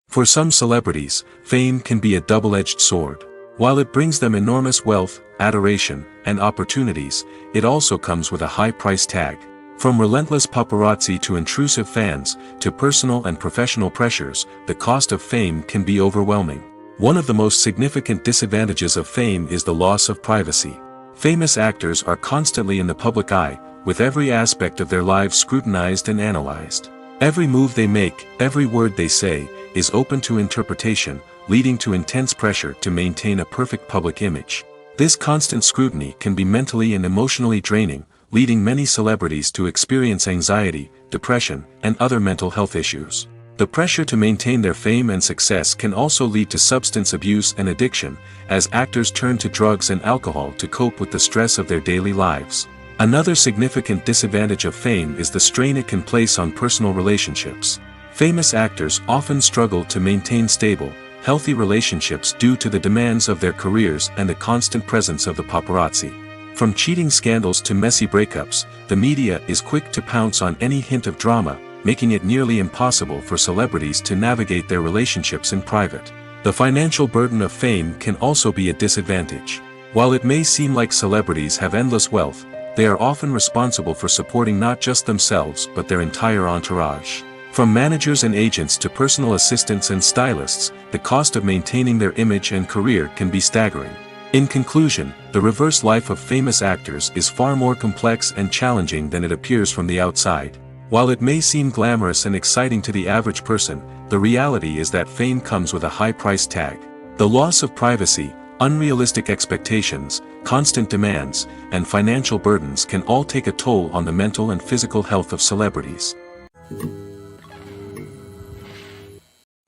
For some celebrities, fame can be a double-edged sword. While it brings them enormous wealth, adoration, and opportunities, it also comes with a high price tag. From relentless paparazzi to intrusive fans, to personal and professional pressures, the cost of fame can be overwhelming. One of the most significant disadvantages of fame is the loss of privacy. Famous actors are constantly in the public eye, with every aspect of their lives scrutinized and analyzed. Every move they make, every word they say, is open to interpretation, leading to intense pressure to maintain a perfect public image. This constant scrutiny can be mentally and emotionally draining, leading many celebrities to experience anxiety, depression, and other mental health issues. The pressure to maintain their fame and success can also lead to substance abuse and addiction, as actors turn to drugs and alcohol to cope with the stress of their daily lives. Another significant disadvantage of fame is the strain it can place on personal relationships. Famous actors often struggle to maintain stable, healthy relationships due to the demands of their careers and the constant presence of the paparazzi. From cheating scandals to messy breakups, the media is quick to pounce on any hint of drama, making it nearly impossible for celebrities to navigate their relationships in private. The financial burden of fame can also be a disadvantage. While it may seem like celebrities have endless wealth, they are often responsible for supporting not just themselves but their entire entourage. From managers and agents to personal assistants and stylists, the cost of maintaining their image and career can be staggering. In conclusion, the reverse life of famous actors is far more complex and challenging than it appears from the outside. While it may seem glamorous and exciting to the average person, the reality is that fame comes with a high price tag. The loss of privacy, unrealistic expectations, constant demands, and financial burdens can all take a toll on the mental and physical health of celebrities.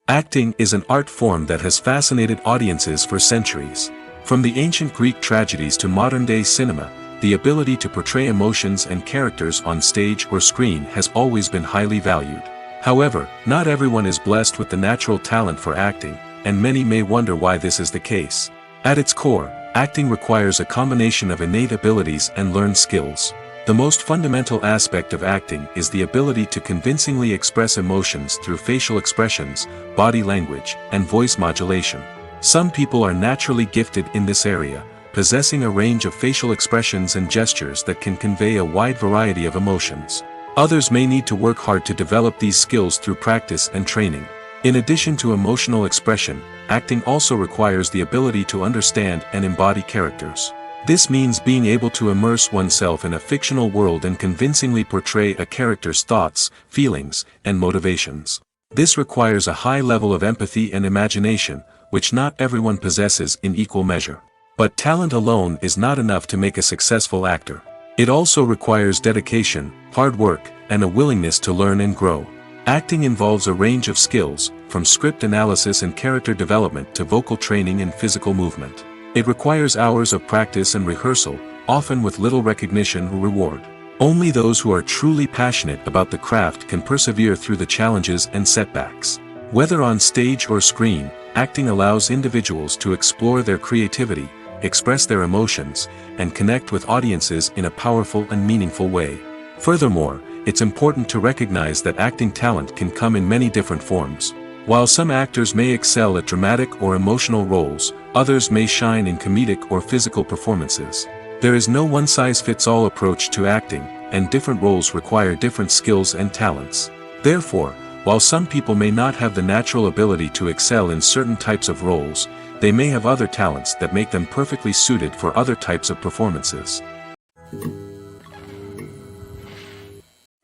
Acting is an art form that has fascinated audiences for centuries. From the ancient Greek tragedies to modern-day cinema, the ability to portray emotions and characters on stage or screen has always been highly valued. However, not everyone is blessed with the natural talent for acting, and many may wonder why this is the case. At its core, acting requires a combination of innate abilities and learned skills. The most fundamental aspect of acting is the ability to convincingly express emotions through facial expressions, body language, and voice modulation. Some people are naturally gifted in this area, possessing a range of facial expressions and gestures that can convey a wide variety of emotions. Others may need to work hard to develop these skills through practice and training. In addition to emotional expression, acting also requires the ability to understand and embody characters. This means being able to immerse oneself in a fictional world and convincingly portray a character's thoughts, feelings, and motivations. This requires a high level of empathy and imagination, which not everyone possesses in equal measure. But talent alone is not enough to make a successful actor. It also requires dedication, hard work, and a willingness to learn and grow. Acting involves a range of skills, from script analysis and character development to vocal training and physical movement. It requires hours of practice and rehearsal, often with little recognition or reward. Only those who are truly passionate about the craft can persevere through the challenges and setbacks. Whether on stage or screen, acting allows individuals to explore their creativity, express their emotions, and connect with audiences in a powerful and meaningful way. Furthermore, it's important to recognize that acting talent can come in many different forms. While some actors may excel at dramatic or emotional roles, others may shine in comedic or physical performances. There is no one-size-fits-all approach to acting, and different roles require different skills and talents. Therefore, while some people may not have the natural ability to excel in certain types of roles, they may have other talents that make them perfectly suited for other types of performances.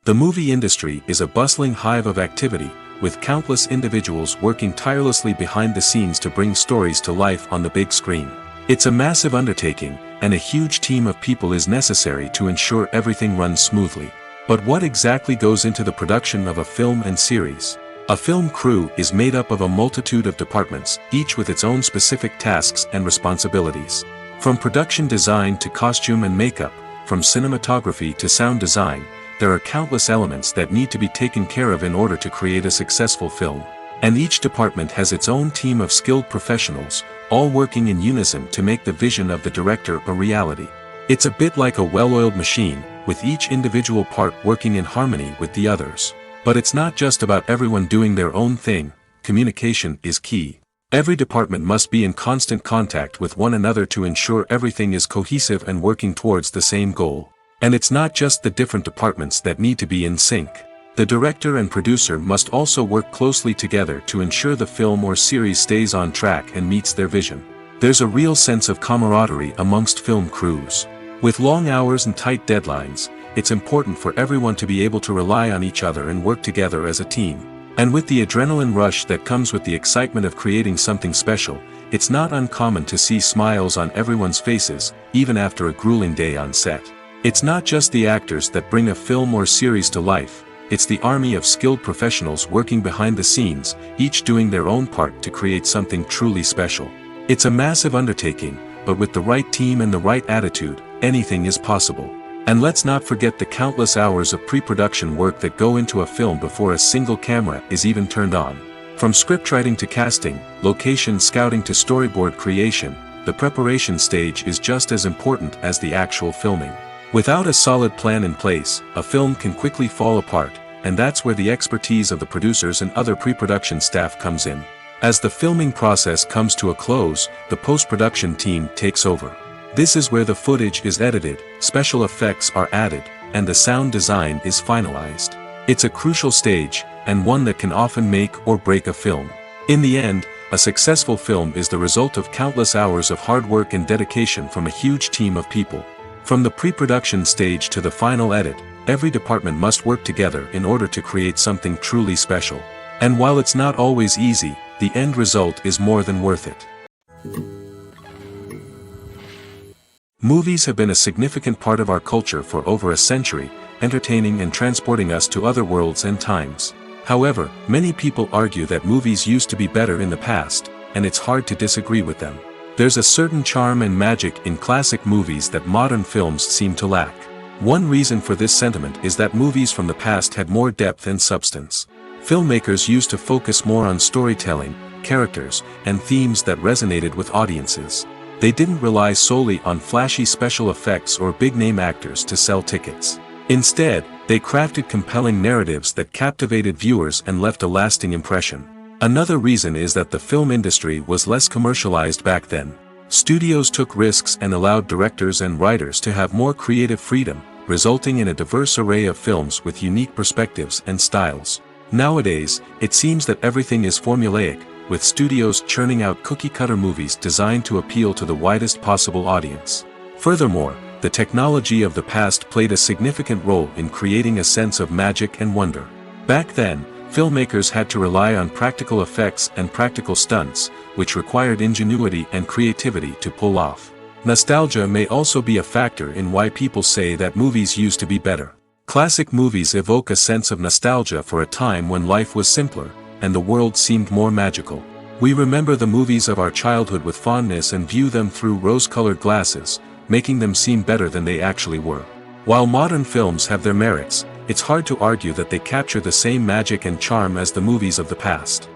The movie industry is a bustling hive of activity, with countless individuals working tirelessly behind the scenes to bring stories to life on the big screen. It's a massive undertaking, and a huge team of people is necessary to ensure everything runs smoothly. But what exactly goes into the production of a film and series? A film crew is made up of a multitude of departments, each with its own specific tasks and responsibilities. From production design to costume and makeup, from cinematography to sound design, there are countless elements that need to be taken care of in order to create a successful film. And each department has its own team of skilled professionals, all working in unison to make the vision of the director a reality. It's a bit like a well-oiled machine, with each individual part working in harmony with the others. But it's not just about everyone doing their own thing. Communication is key. Every department must be in constant contact with one another to ensure everything is cohesive and working towards the same goal. And it's not just the different departments that need to be in sync. The director and producer must also work closely together to ensure the film or series stays on track and meets their vision. There's a real sense of camaraderie amongst film crews. With long hours and tight deadlines, it's important for everyone to be able to rely on each other and work together as a team. And with the adrenaline rush that comes with the excitement of creating something special, it's not uncommon to see smiles on everyone's faces, even after a grueling day on set. It's not just the actors that bring a film or series to life. It's the army of skilled professionals working behind the scenes, each doing their own part to create something truly special. It's a massive undertaking, but with the right team and the right attitude, anything is possible. And let's not forget the countless hours of pre-production work that go into a film before a single camera is even turned on. From scriptwriting to casting, location scouting to storyboard creation, the preparation stage is just as important as the actual filming. Without a solid plan in place, a film can quickly fall apart, and that's where the expertise of the producers and other pre-production staff comes in. As the filming process comes to a close, the post-production team takes over. This is where the footage is edited, special effects are added, and the sound design is finalized. It's a crucial stage, and one that can often make or break a film. In the end, a successful film is the result of countless hours of hard work and dedication from a huge team of people. From the pre-production stage to the final edit, every department must work together in order to create something truly special. And while it's not always easy, the end result is more than worth it. Movies have been a significant part of our culture for over a century, entertaining and transporting us to other worlds and times. However, many people argue that movies used to be better in the past, and it's hard to disagree with them. There's a certain charm and magic in classic movies that modern films seem to lack. One reason for this sentiment is that movies from the past had more depth and substance. Filmmakers used to focus more on storytelling, characters, and themes that resonated with audiences. They didn't rely solely on flashy special effects or big-name actors to sell tickets. Instead, they crafted compelling narratives that captivated viewers and left a lasting impression. Another reason is that the film industry was less commercialized back then. Studios took risks and allowed directors and writers to have more creative freedom, resulting in a diverse array of films with unique perspectives and styles. Nowadays, it seems that everything is formulaic, with studios churning out cookie-cutter movies designed to appeal to the widest possible audience. Furthermore, the technology of the past played a significant role in creating a sense of magic and wonder. Back then, filmmakers had to rely on practical effects and practical stunts, which required ingenuity and creativity to pull off. Nostalgia may also be a factor in why people say that movies used to be better. Classic movies evoke a sense of nostalgia for a time when life was simpler, and the world seemed more magical. We remember the movies of our childhood with fondness and view them through rose-colored glasses, making them seem better than they actually were. While modern films have their merits, it's hard to argue that they capture the same magic and charm as the movies of the past.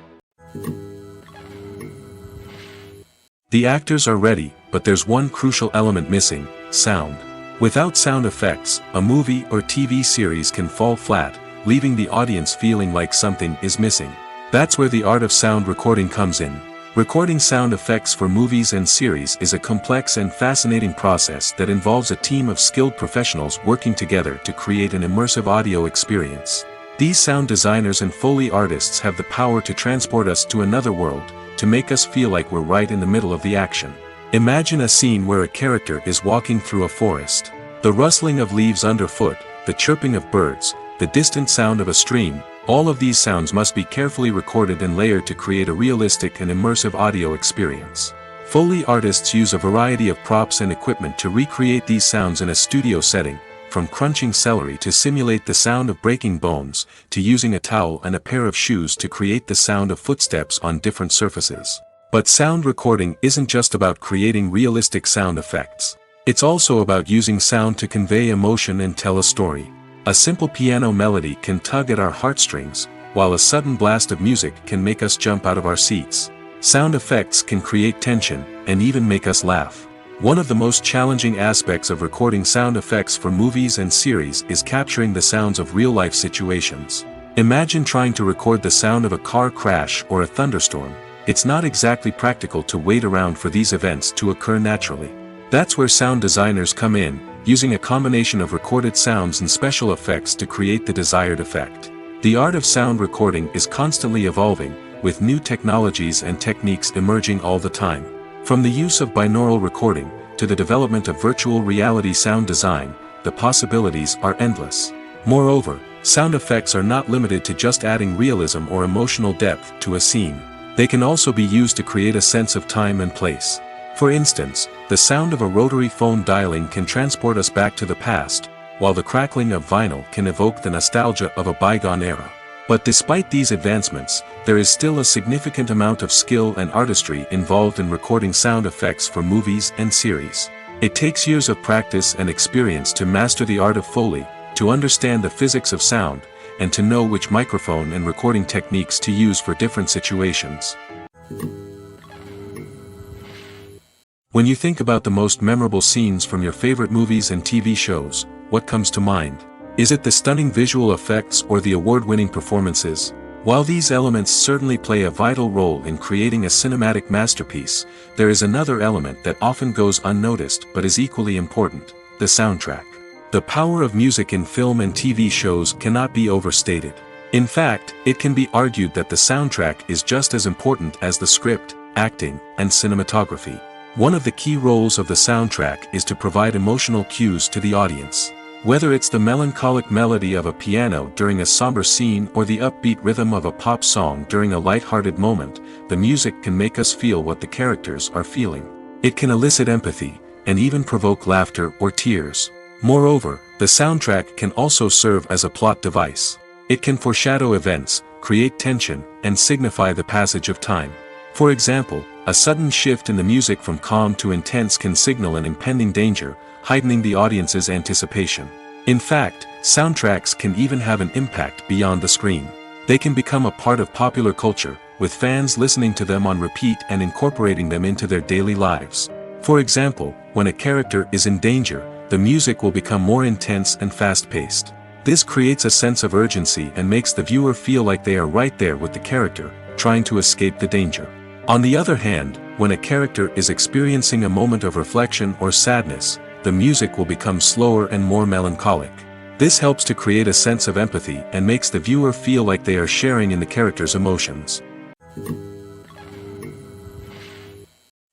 The actors are ready, but there's one crucial element missing: sound. Without sound effects, a movie or TV series can fall flat, leaving the audience feeling like something is missing. That's where the art of sound recording comes in. Recording sound effects for movies and series is a complex and fascinating process that involves a team of skilled professionals working together to create an immersive audio experience. These sound designers and Foley artists have the power to transport us to another world, to make us feel like we're right in the middle of the action. Imagine a scene where a character is walking through a forest. The rustling of leaves underfoot, the chirping of birds, the distant sound of a stream, all of these sounds must be carefully recorded and layered to create a realistic and immersive audio experience. Foley artists use a variety of props and equipment to recreate these sounds in a studio setting, from crunching celery to simulate the sound of breaking bones, to using a towel and a pair of shoes to create the sound of footsteps on different surfaces. But sound recording isn't just about creating realistic sound effects. It's also about using sound to convey emotion and tell a story. A simple piano melody can tug at our heartstrings, while a sudden blast of music can make us jump out of our seats. Sound effects can create tension, and even make us laugh. One of the most challenging aspects of recording sound effects for movies and series is capturing the sounds of real-life situations. Imagine trying to record the sound of a car crash or a thunderstorm. It's not exactly practical to wait around for these events to occur naturally. That's where sound designers come in, using a combination of recorded sounds and special effects to create the desired effect. The art of sound recording is constantly evolving, with new technologies and techniques emerging all the time. From the use of binaural recording, to the development of virtual reality sound design, the possibilities are endless. Moreover, sound effects are not limited to just adding realism or emotional depth to a scene. They can also be used to create a sense of time and place. For instance, the sound of a rotary phone dialing can transport us back to the past, while the crackling of vinyl can evoke the nostalgia of a bygone era. But despite these advancements, there is still a significant amount of skill and artistry involved in recording sound effects for movies and series. It takes years of practice and experience to master the art of Foley, to understand the physics of sound, and to know which microphone and recording techniques to use for different situations. When you think about the most memorable scenes from your favorite movies and TV shows, what comes to mind? Is it the stunning visual effects or the award-winning performances? While these elements certainly play a vital role in creating a cinematic masterpiece, there is another element that often goes unnoticed but is equally important: the soundtrack. The power of music in film and TV shows cannot be overstated. In fact, it can be argued that the soundtrack is just as important as the script, acting, and cinematography. One of the key roles of the soundtrack is to provide emotional cues to the audience. Whether it's the melancholic melody of a piano during a somber scene or the upbeat rhythm of a pop song during a light-hearted moment, the music can make us feel what the characters are feeling. It can elicit empathy, and even provoke laughter or tears. Moreover, the soundtrack can also serve as a plot device. It can foreshadow events, create tension, and signify the passage of time. For example, a sudden shift in the music from calm to intense can signal an impending danger, heightening the audience's anticipation. In fact, soundtracks can even have an impact beyond the screen. They can become a part of popular culture, with fans listening to them on repeat and incorporating them into their daily lives. For example, when a character is in danger, the music will become more intense and fast-paced. This creates a sense of urgency and makes the viewer feel like they are right there with the character, trying to escape the danger. On the other hand, when a character is experiencing a moment of reflection or sadness, the music will become slower and more melancholic. This helps to create a sense of empathy and makes the viewer feel like they are sharing in the character's emotions.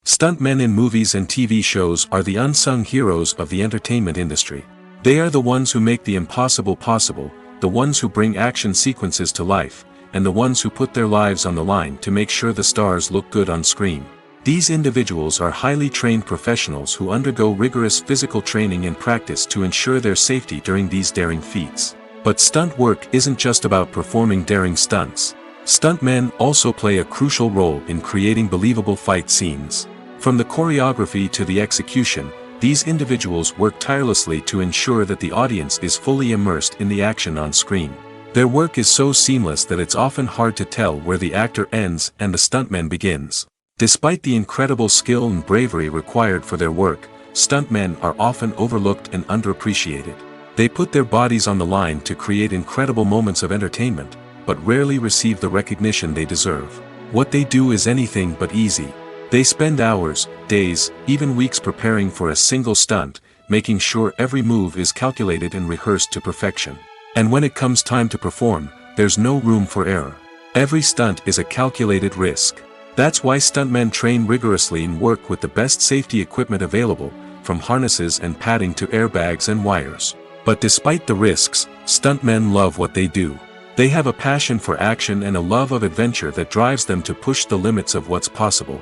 Stuntmen in movies and TV shows are the unsung heroes of the entertainment industry. They are the ones who make the impossible possible, the ones who bring action sequences to life, and the ones who put their lives on the line to make sure the stars look good on screen. These individuals are highly trained professionals who undergo rigorous physical training and practice to ensure their safety during these daring feats. But stunt work isn't just about performing daring stunts. Stuntmen also play a crucial role in creating believable fight scenes. From the choreography to the execution, These individuals work tirelessly to ensure that the audience is fully immersed in the action on screen. Their work is so seamless that it's often hard to tell where the actor ends and the stuntman begins. Despite the incredible skill and bravery required for their work, stuntmen are often overlooked and underappreciated. They put their bodies on the line to create incredible moments of entertainment, but rarely receive the recognition they deserve. What they do is anything but easy. They spend hours, days, even weeks preparing for a single stunt, making sure every move is calculated and rehearsed to perfection. And when it comes time to perform, there's no room for error. Every stunt is a calculated risk. That's why stuntmen train rigorously and work with the best safety equipment available, from harnesses and padding to airbags and wires. But despite the risks, stuntmen love what they do. They have a passion for action and a love of adventure that drives them to push the limits of what's possible.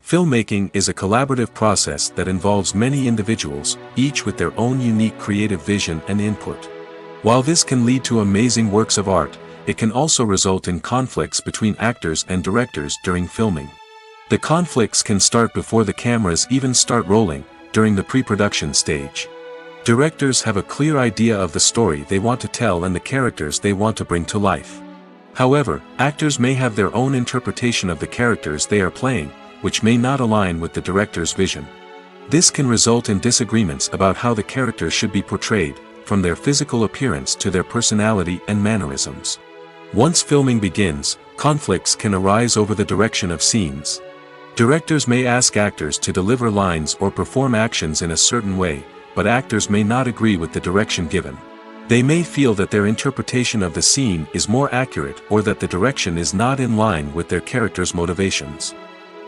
Filmmaking is a collaborative process that involves many individuals, each with their own unique creative vision and input. While this can lead to amazing works of art, it can also result in conflicts between actors and directors during filming. The conflicts can start before the cameras even start rolling, during the pre-production stage. Directors have a clear idea of the story they want to tell and the characters they want to bring to life. However, actors may have their own interpretation of the characters they are playing, which may not align with the director's vision. This can result in disagreements about how the characters should be portrayed, from their physical appearance to their personality and mannerisms. Once filming begins, conflicts can arise over the direction of scenes. Directors may ask actors to deliver lines or perform actions in a certain way, but actors may not agree with the direction given. They may feel that their interpretation of the scene is more accurate or that the direction is not in line with their character's motivations.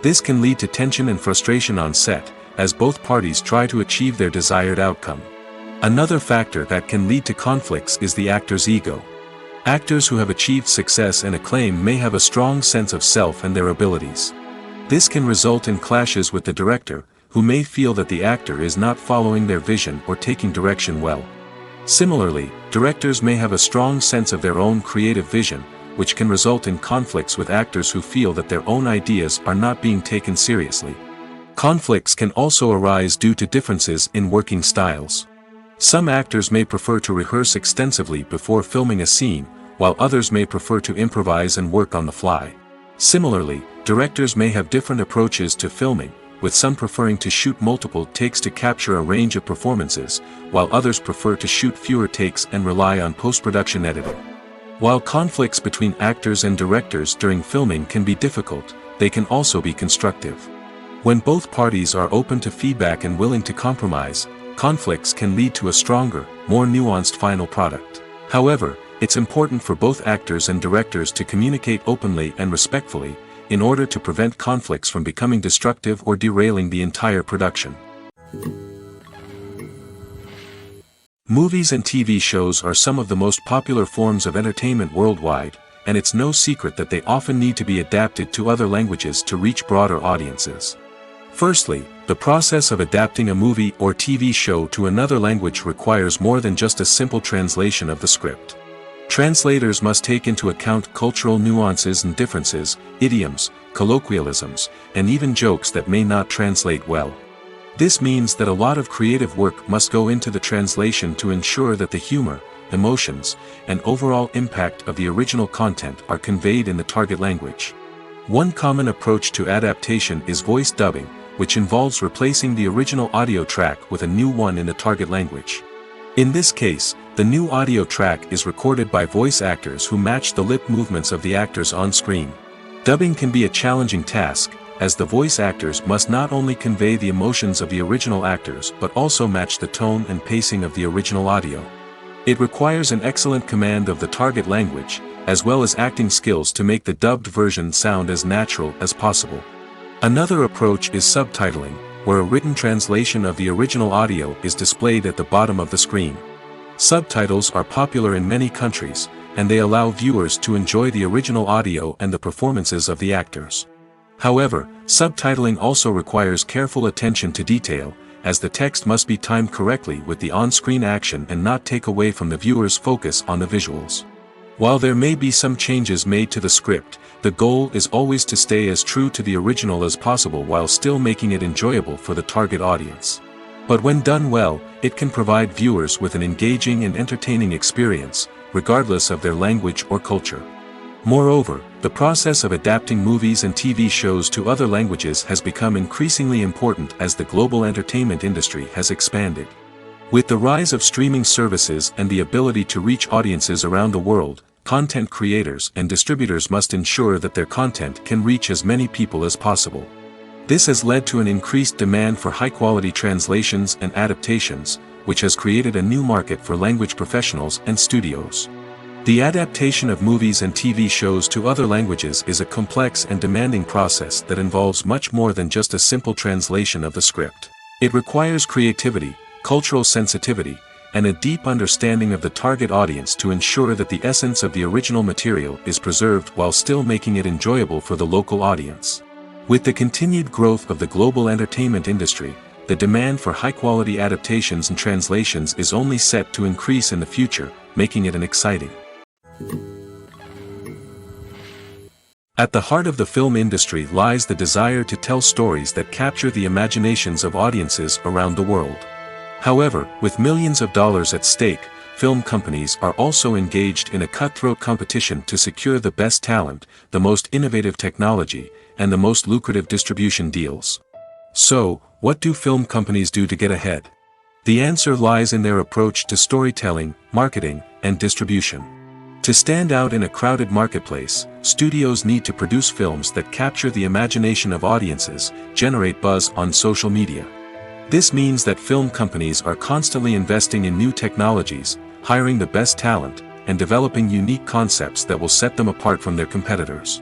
This can lead to tension and frustration on set, as both parties try to achieve their desired outcome. Another factor that can lead to conflicts is the actor's ego. Actors who have achieved success and acclaim may have a strong sense of self and their abilities. This can result in clashes with the director, who may feel that the actor is not following their vision or taking direction well. Similarly, directors may have a strong sense of their own creative vision, which can result in conflicts with actors who feel that their own ideas are not being taken seriously. Conflicts can also arise due to differences in working styles. Some actors may prefer to rehearse extensively before filming a scene, while others may prefer to improvise and work on the fly. Similarly, directors may have different approaches to filming, with some preferring to shoot multiple takes to capture a range of performances, while others prefer to shoot fewer takes and rely on post-production editing. While conflicts between actors and directors during filming can be difficult, they can also be constructive. When both parties are open to feedback and willing to compromise, conflicts can lead to a stronger, more nuanced final product. However, it's important for both actors and directors to communicate openly and respectfully, in order to prevent conflicts from becoming destructive or derailing the entire production. Movies and TV shows are some of the most popular forms of entertainment worldwide, and it's no secret that they often need to be adapted to other languages to reach broader audiences. Firstly, the process of adapting a movie or TV show to another language requires more than just a simple translation of the script. Translators must take into account cultural nuances and differences, idioms, colloquialisms, and even jokes that may not translate well. This means that a lot of creative work must go into the translation to ensure that the humor, emotions, and overall impact of the original content are conveyed in the target language. One common approach to adaptation is voice dubbing, which involves replacing the original audio track with a new one in the target language. In this case, the new audio track is recorded by voice actors who match the lip movements of the actors on screen. Dubbing can be a challenging task, as the voice actors must not only convey the emotions of the original actors but also match the tone and pacing of the original audio. It requires an excellent command of the target language, as well as acting skills to make the dubbed version sound as natural as possible. Another approach is subtitling, where a written translation of the original audio is displayed at the bottom of the screen. Subtitles are popular in many countries, and they allow viewers to enjoy the original audio and the performances of the actors. However, subtitling also requires careful attention to detail, as the text must be timed correctly with the on-screen action and not take away from the viewer's focus on the visuals. While there may be some changes made to the script, the goal is always to stay as true to the original as possible while still making it enjoyable for the target audience. But when done well, it can provide viewers with an engaging and entertaining experience, regardless of their language or culture. Moreover, the process of adapting movies and TV shows to other languages has become increasingly important as the global entertainment industry has expanded. With the rise of streaming services and the ability to reach audiences around the world, content creators and distributors must ensure that their content can reach as many people as possible. This has led to an increased demand for high-quality translations and adaptations, which has created a new market for language professionals and studios. The adaptation of movies and TV shows to other languages is a complex and demanding process that involves much more than just a simple translation of the script. It requires creativity, cultural sensitivity, and a deep understanding of the target audience to ensure that the essence of the original material is preserved while still making it enjoyable for the local audience. With the continued growth of the global entertainment industry, the demand for high-quality adaptations and translations is only set to increase in the future, making it an exciting. At the heart of the film industry lies the desire to tell stories that capture the imaginations of audiences around the world. However, with millions of dollars at stake, film companies are also engaged in a cutthroat competition to secure the best talent, the most innovative technology, and the most lucrative distribution deals. So, what do film companies do to get ahead? The answer lies in their approach to storytelling, marketing, and distribution. To stand out in a crowded marketplace, studios need to produce films that capture the imagination of audiences, generate buzz on social media. This means that film companies are constantly investing in new technologies, hiring the best talent, and developing unique concepts that will set them apart from their competitors.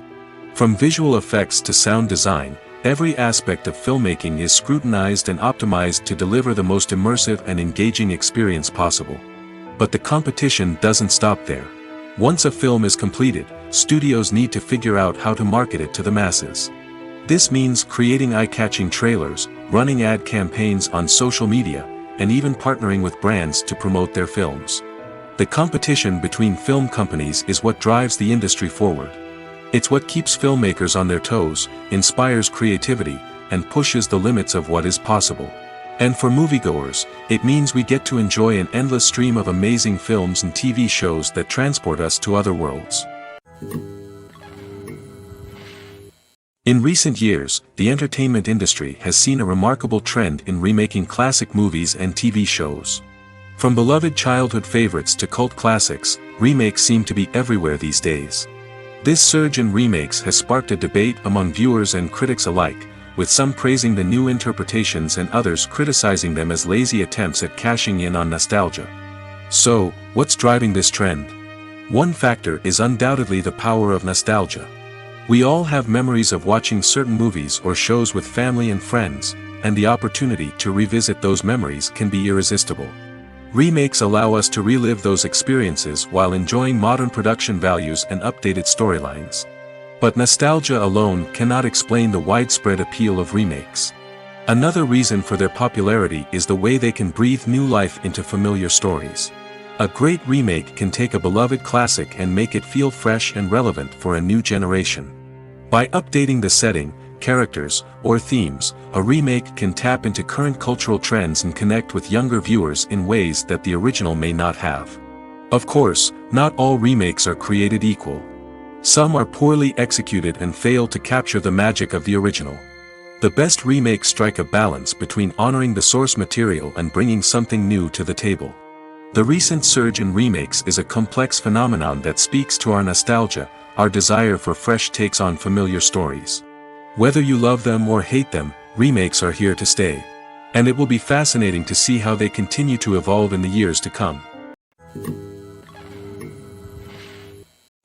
From visual effects to sound design, every aspect of filmmaking is scrutinized and optimized to deliver the most immersive and engaging experience possible. But the competition doesn't stop there. Once a film is completed, studios need to figure out how to market it to the masses. This means creating eye-catching trailers, running ad campaigns on social media, and even partnering with brands to promote their films. The competition between film companies is what drives the industry forward. It's what keeps filmmakers on their toes, inspires creativity, and pushes the limits of what is possible. And for moviegoers, it means we get to enjoy an endless stream of amazing films and TV shows that transport us to other worlds. In recent years, the entertainment industry has seen a remarkable trend in remaking classic movies and TV shows. From beloved childhood favorites to cult classics, remakes seem to be everywhere these days. This surge in remakes has sparked a debate among viewers and critics alike, with some praising the new interpretations and others criticizing them as lazy attempts at cashing in on nostalgia. So, what's driving this trend? One factor is undoubtedly the power of nostalgia. We all have memories of watching certain movies or shows with family and friends, and the opportunity to revisit those memories can be irresistible. Remakes allow us to relive those experiences while enjoying modern production values and updated storylines. But nostalgia alone cannot explain the widespread appeal of remakes. Another reason for their popularity is the way they can breathe new life into familiar stories. A great remake can take a beloved classic and make it feel fresh and relevant for a new generation. By updating the setting, characters, or themes, a remake can tap into current cultural trends and connect with younger viewers in ways that the original may not have. Of course, not all remakes are created equal. Some are poorly executed and fail to capture the magic of the original. The best remakes strike a balance between honoring the source material and bringing something new to the table. The recent surge in remakes is a complex phenomenon that speaks to our nostalgia, our desire for fresh takes on familiar stories. Whether you love them or hate them, remakes are here to stay. And it will be fascinating to see how they continue to evolve in the years to come.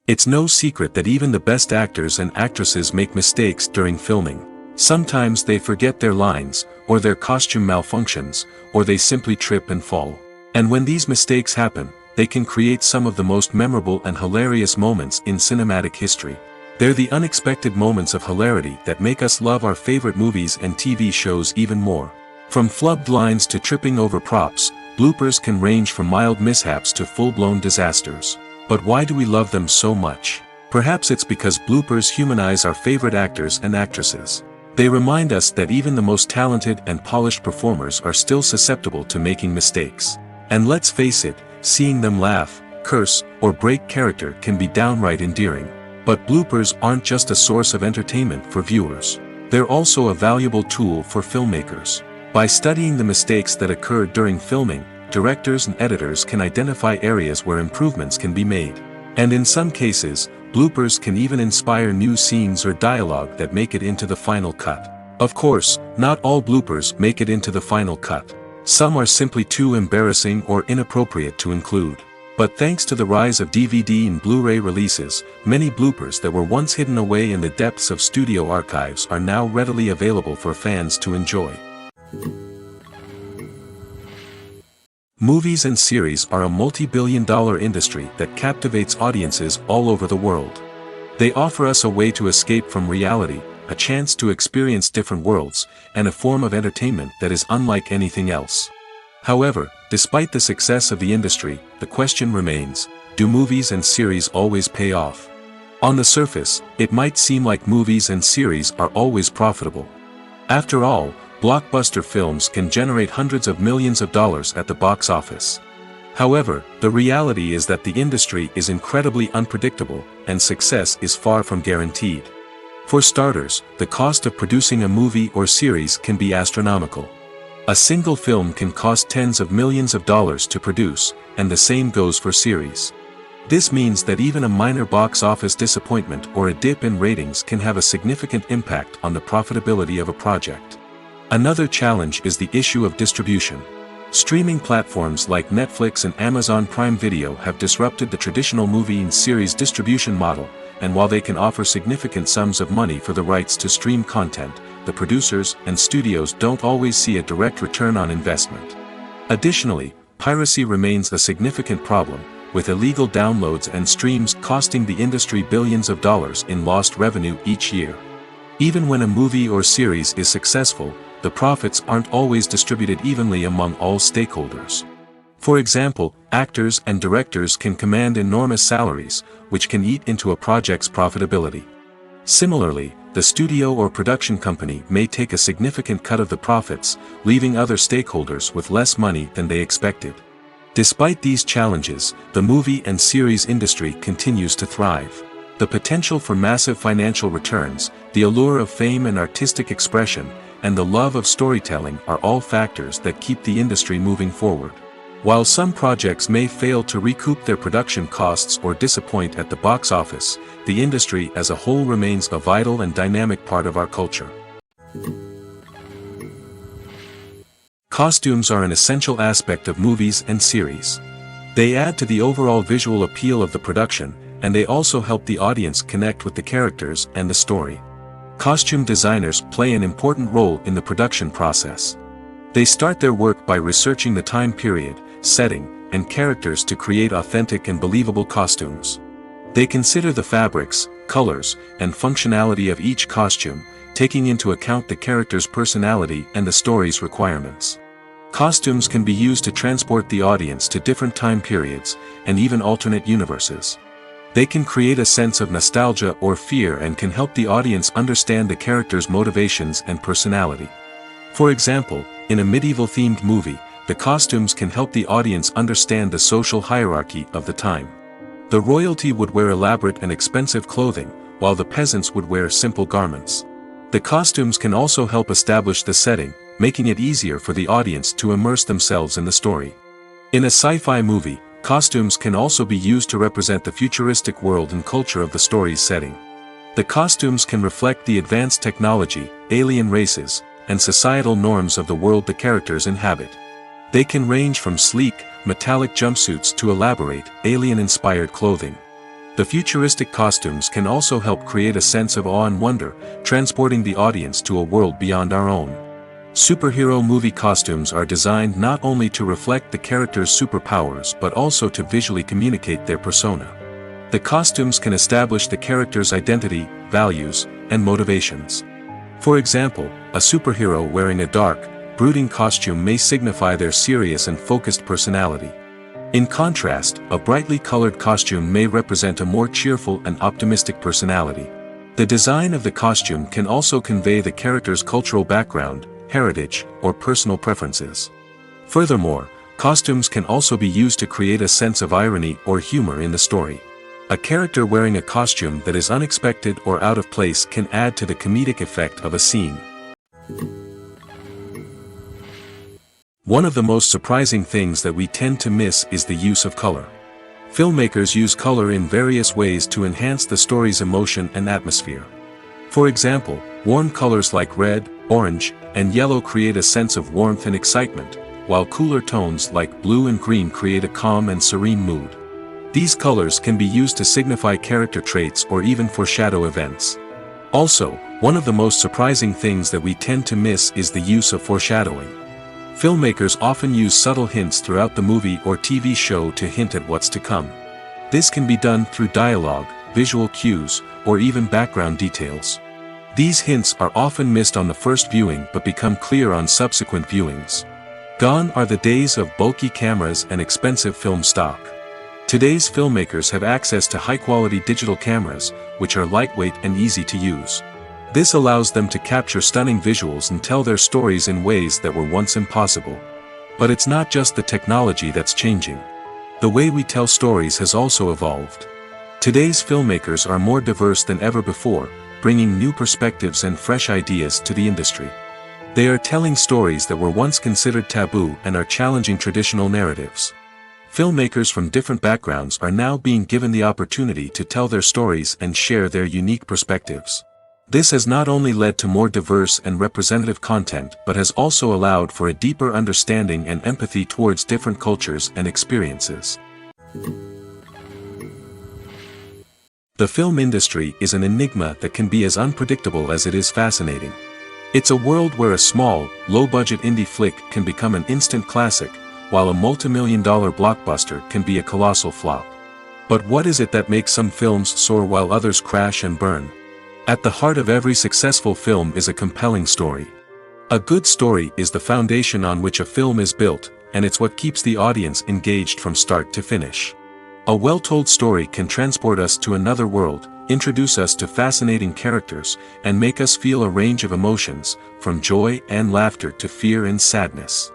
It's no secret that even the best actors and actresses make mistakes during filming. Sometimes they forget their lines, or their costume malfunctions, or they simply trip and fall. And when these mistakes happen, they can create some of the most memorable and hilarious moments in cinematic history. They're the unexpected moments of hilarity that make us love our favorite movies and TV shows even more. From flubbed lines to tripping over props, bloopers can range from mild mishaps to full-blown disasters. But why do we love them so much? Perhaps it's because bloopers humanize our favorite actors and actresses. They remind us that even the most talented and polished performers are still susceptible to making mistakes. And let's face it, seeing them laugh, curse, or break character can be downright endearing. But bloopers aren't just a source of entertainment for viewers. They're also a valuable tool for filmmakers. By studying the mistakes that occur during filming, directors and editors can identify areas where improvements can be made. And in some cases, bloopers can even inspire new scenes or dialogue that make it into the final cut. Of course, not all bloopers make it into the final cut. Some are simply too embarrassing or inappropriate to include. But thanks to the rise of DVD and Blu-ray releases, many bloopers that were once hidden away in the depths of studio archives are now readily available for fans to enjoy. Movies and series are a multi-billion-dollar industry that captivates audiences all over the world. They offer us a way to escape from reality, a chance to experience different worlds, and a form of entertainment that is unlike anything else. However, despite the success of the industry, the question remains, do movies and series always pay off? On the surface, it might seem like movies and series are always profitable. After all, blockbuster films can generate hundreds of millions of dollars at the box office. However, the reality is that the industry is incredibly unpredictable, and success is far from guaranteed. For starters, the cost of producing a movie or series can be astronomical. A single film can cost tens of millions of dollars to produce, and the same goes for series. This means that even a minor box office disappointment or a dip in ratings can have a significant impact on the profitability of a project. Another challenge is the issue of distribution. Streaming platforms like Netflix and Amazon Prime Video have disrupted the traditional movie and series distribution model, and while they can offer significant sums of money for the rights to stream content, the producers and studios don't always see a direct return on investment. Additionally, piracy remains a significant problem, with illegal downloads and streams costing the industry billions of dollars in lost revenue each year. Even when a movie or series is successful, the profits aren't always distributed evenly among all stakeholders. For example, actors and directors can command enormous salaries, which can eat into a project's profitability. Similarly, the studio or production company may take a significant cut of the profits, leaving other stakeholders with less money than they expected. Despite these challenges, the movie and series industry continues to thrive. The potential for massive financial returns, the allure of fame and artistic expression, and the love of storytelling are all factors that keep the industry moving forward. While some projects may fail to recoup their production costs or disappoint at the box office, the industry as a whole remains a vital and dynamic part of our culture. Costumes are an essential aspect of movies and series. They add to the overall visual appeal of the production, and they also help the audience connect with the characters and the story. Costume designers play an important role in the production process. They start their work by researching the time period, setting, and characters to create authentic and believable costumes. They consider the fabrics, colors, and functionality of each costume, taking into account the character's personality and the story's requirements. Costumes can be used to transport the audience to different time periods, and even alternate universes. They can create a sense of nostalgia or fear and can help the audience understand the character's motivations and personality. For example, in a medieval-themed movie, the costumes can help the audience understand the social hierarchy of the time. The royalty would wear elaborate and expensive clothing, while the peasants would wear simple garments. The costumes can also help establish the setting, making it easier for the audience to immerse themselves in the story. In a sci-fi movie, costumes can also be used to represent the futuristic world and culture of the story's setting. The costumes can reflect the advanced technology, alien races, and societal norms of the world the characters inhabit. They can range from sleek, metallic jumpsuits to elaborate, alien-inspired clothing. The futuristic costumes can also help create a sense of awe and wonder, transporting the audience to a world beyond our own. Superhero movie costumes are designed not only to reflect the character's superpowers but also to visually communicate their persona. The costumes can establish the character's identity, values, and motivations. For example, a superhero wearing a dark, brooding costume may signify their serious and focused personality. In contrast, a brightly colored costume may represent a more cheerful and optimistic personality. The design of the costume can also convey the character's cultural background, heritage, or personal preferences. Furthermore, costumes can also be used to create a sense of irony or humor in the story. A character wearing a costume that is unexpected or out of place can add to the comedic effect of a scene. One of the most surprising things that we tend to miss is the use of color. Filmmakers use color in various ways to enhance the story's emotion and atmosphere. For example, warm colors like red, orange, and yellow create a sense of warmth and excitement, while cooler tones like blue and green create a calm and serene mood. These colors can be used to signify character traits or even foreshadow events. Also, one of the most surprising things that we tend to miss is the use of foreshadowing. Filmmakers often use subtle hints throughout the movie or TV show to hint at what's to come. This can be done through dialogue, visual cues, or even background details. These hints are often missed on the first viewing but become clear on subsequent viewings. Gone are the days of bulky cameras and expensive film stock. Today's filmmakers have access to high-quality digital cameras, which are lightweight and easy to use. This allows them to capture stunning visuals and tell their stories in ways that were once impossible. But it's not just the technology that's changing. The way we tell stories has also evolved. Today's filmmakers are more diverse than ever before, bringing new perspectives and fresh ideas to the industry. They are telling stories that were once considered taboo and are challenging traditional narratives. Filmmakers from different backgrounds are now being given the opportunity to tell their stories and share their unique perspectives. This has not only led to more diverse and representative content but has also allowed for a deeper understanding and empathy towards different cultures and experiences. The film industry is an enigma that can be as unpredictable as it is fascinating. It's a world where a small, low-budget indie flick can become an instant classic, while a multi-million-dollar blockbuster can be a colossal flop. But what is it that makes some films soar while others crash and burn? At the heart of every successful film is a compelling story. A good story is the foundation on which a film is built, and it's what keeps the audience engaged from start to finish. A well-told story can transport us to another world, introduce us to fascinating characters, and make us feel a range of emotions, from joy and laughter to fear and sadness.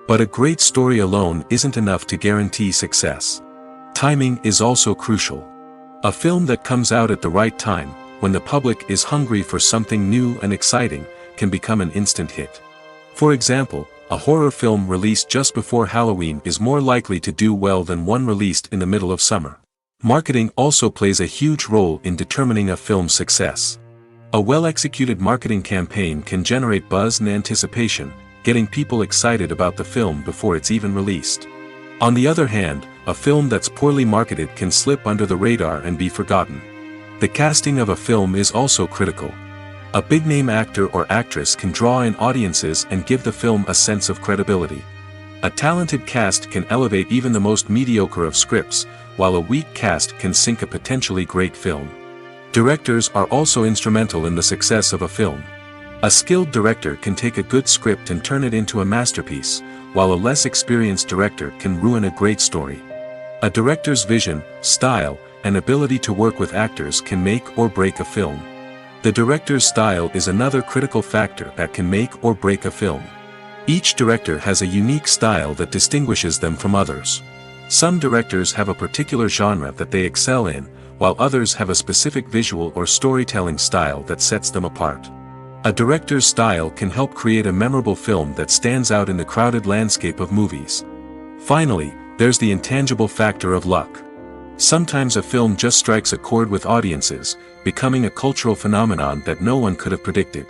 But a great story alone isn't enough to guarantee success. Timing is also crucial. A film that comes out at the right time, when the public is hungry for something new and exciting, can become an instant hit. For example, a horror film released just before Halloween is more likely to do well than one released in the middle of summer. Marketing also plays a huge role in determining a film's success. A well-executed marketing campaign can generate buzz and anticipation, getting people excited about the film before it's even released. On the other hand, a film that's poorly marketed can slip under the radar and be forgotten. The casting of a film is also critical. A big-name actor or actress can draw in audiences and give the film a sense of credibility. A talented cast can elevate even the most mediocre of scripts, while a weak cast can sink a potentially great film. Directors are also instrumental in the success of a film. A skilled director can take a good script and turn it into a masterpiece, while a less experienced director can ruin a great story. A director's vision, style, and ability to work with actors can make or break a film. The director's style is another critical factor that can make or break a film. Each director has a unique style that distinguishes them from others. Some directors have a particular genre that they excel in, while others have a specific visual or storytelling style that sets them apart. A director's style can help create a memorable film that stands out in the crowded landscape of movies. Finally, there's the intangible factor of luck. Sometimes a film just strikes a chord with audiences, becoming a cultural phenomenon that no one could have predicted.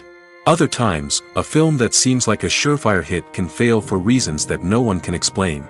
Other times, a film that seems like a surefire hit can fail for reasons that no one can explain.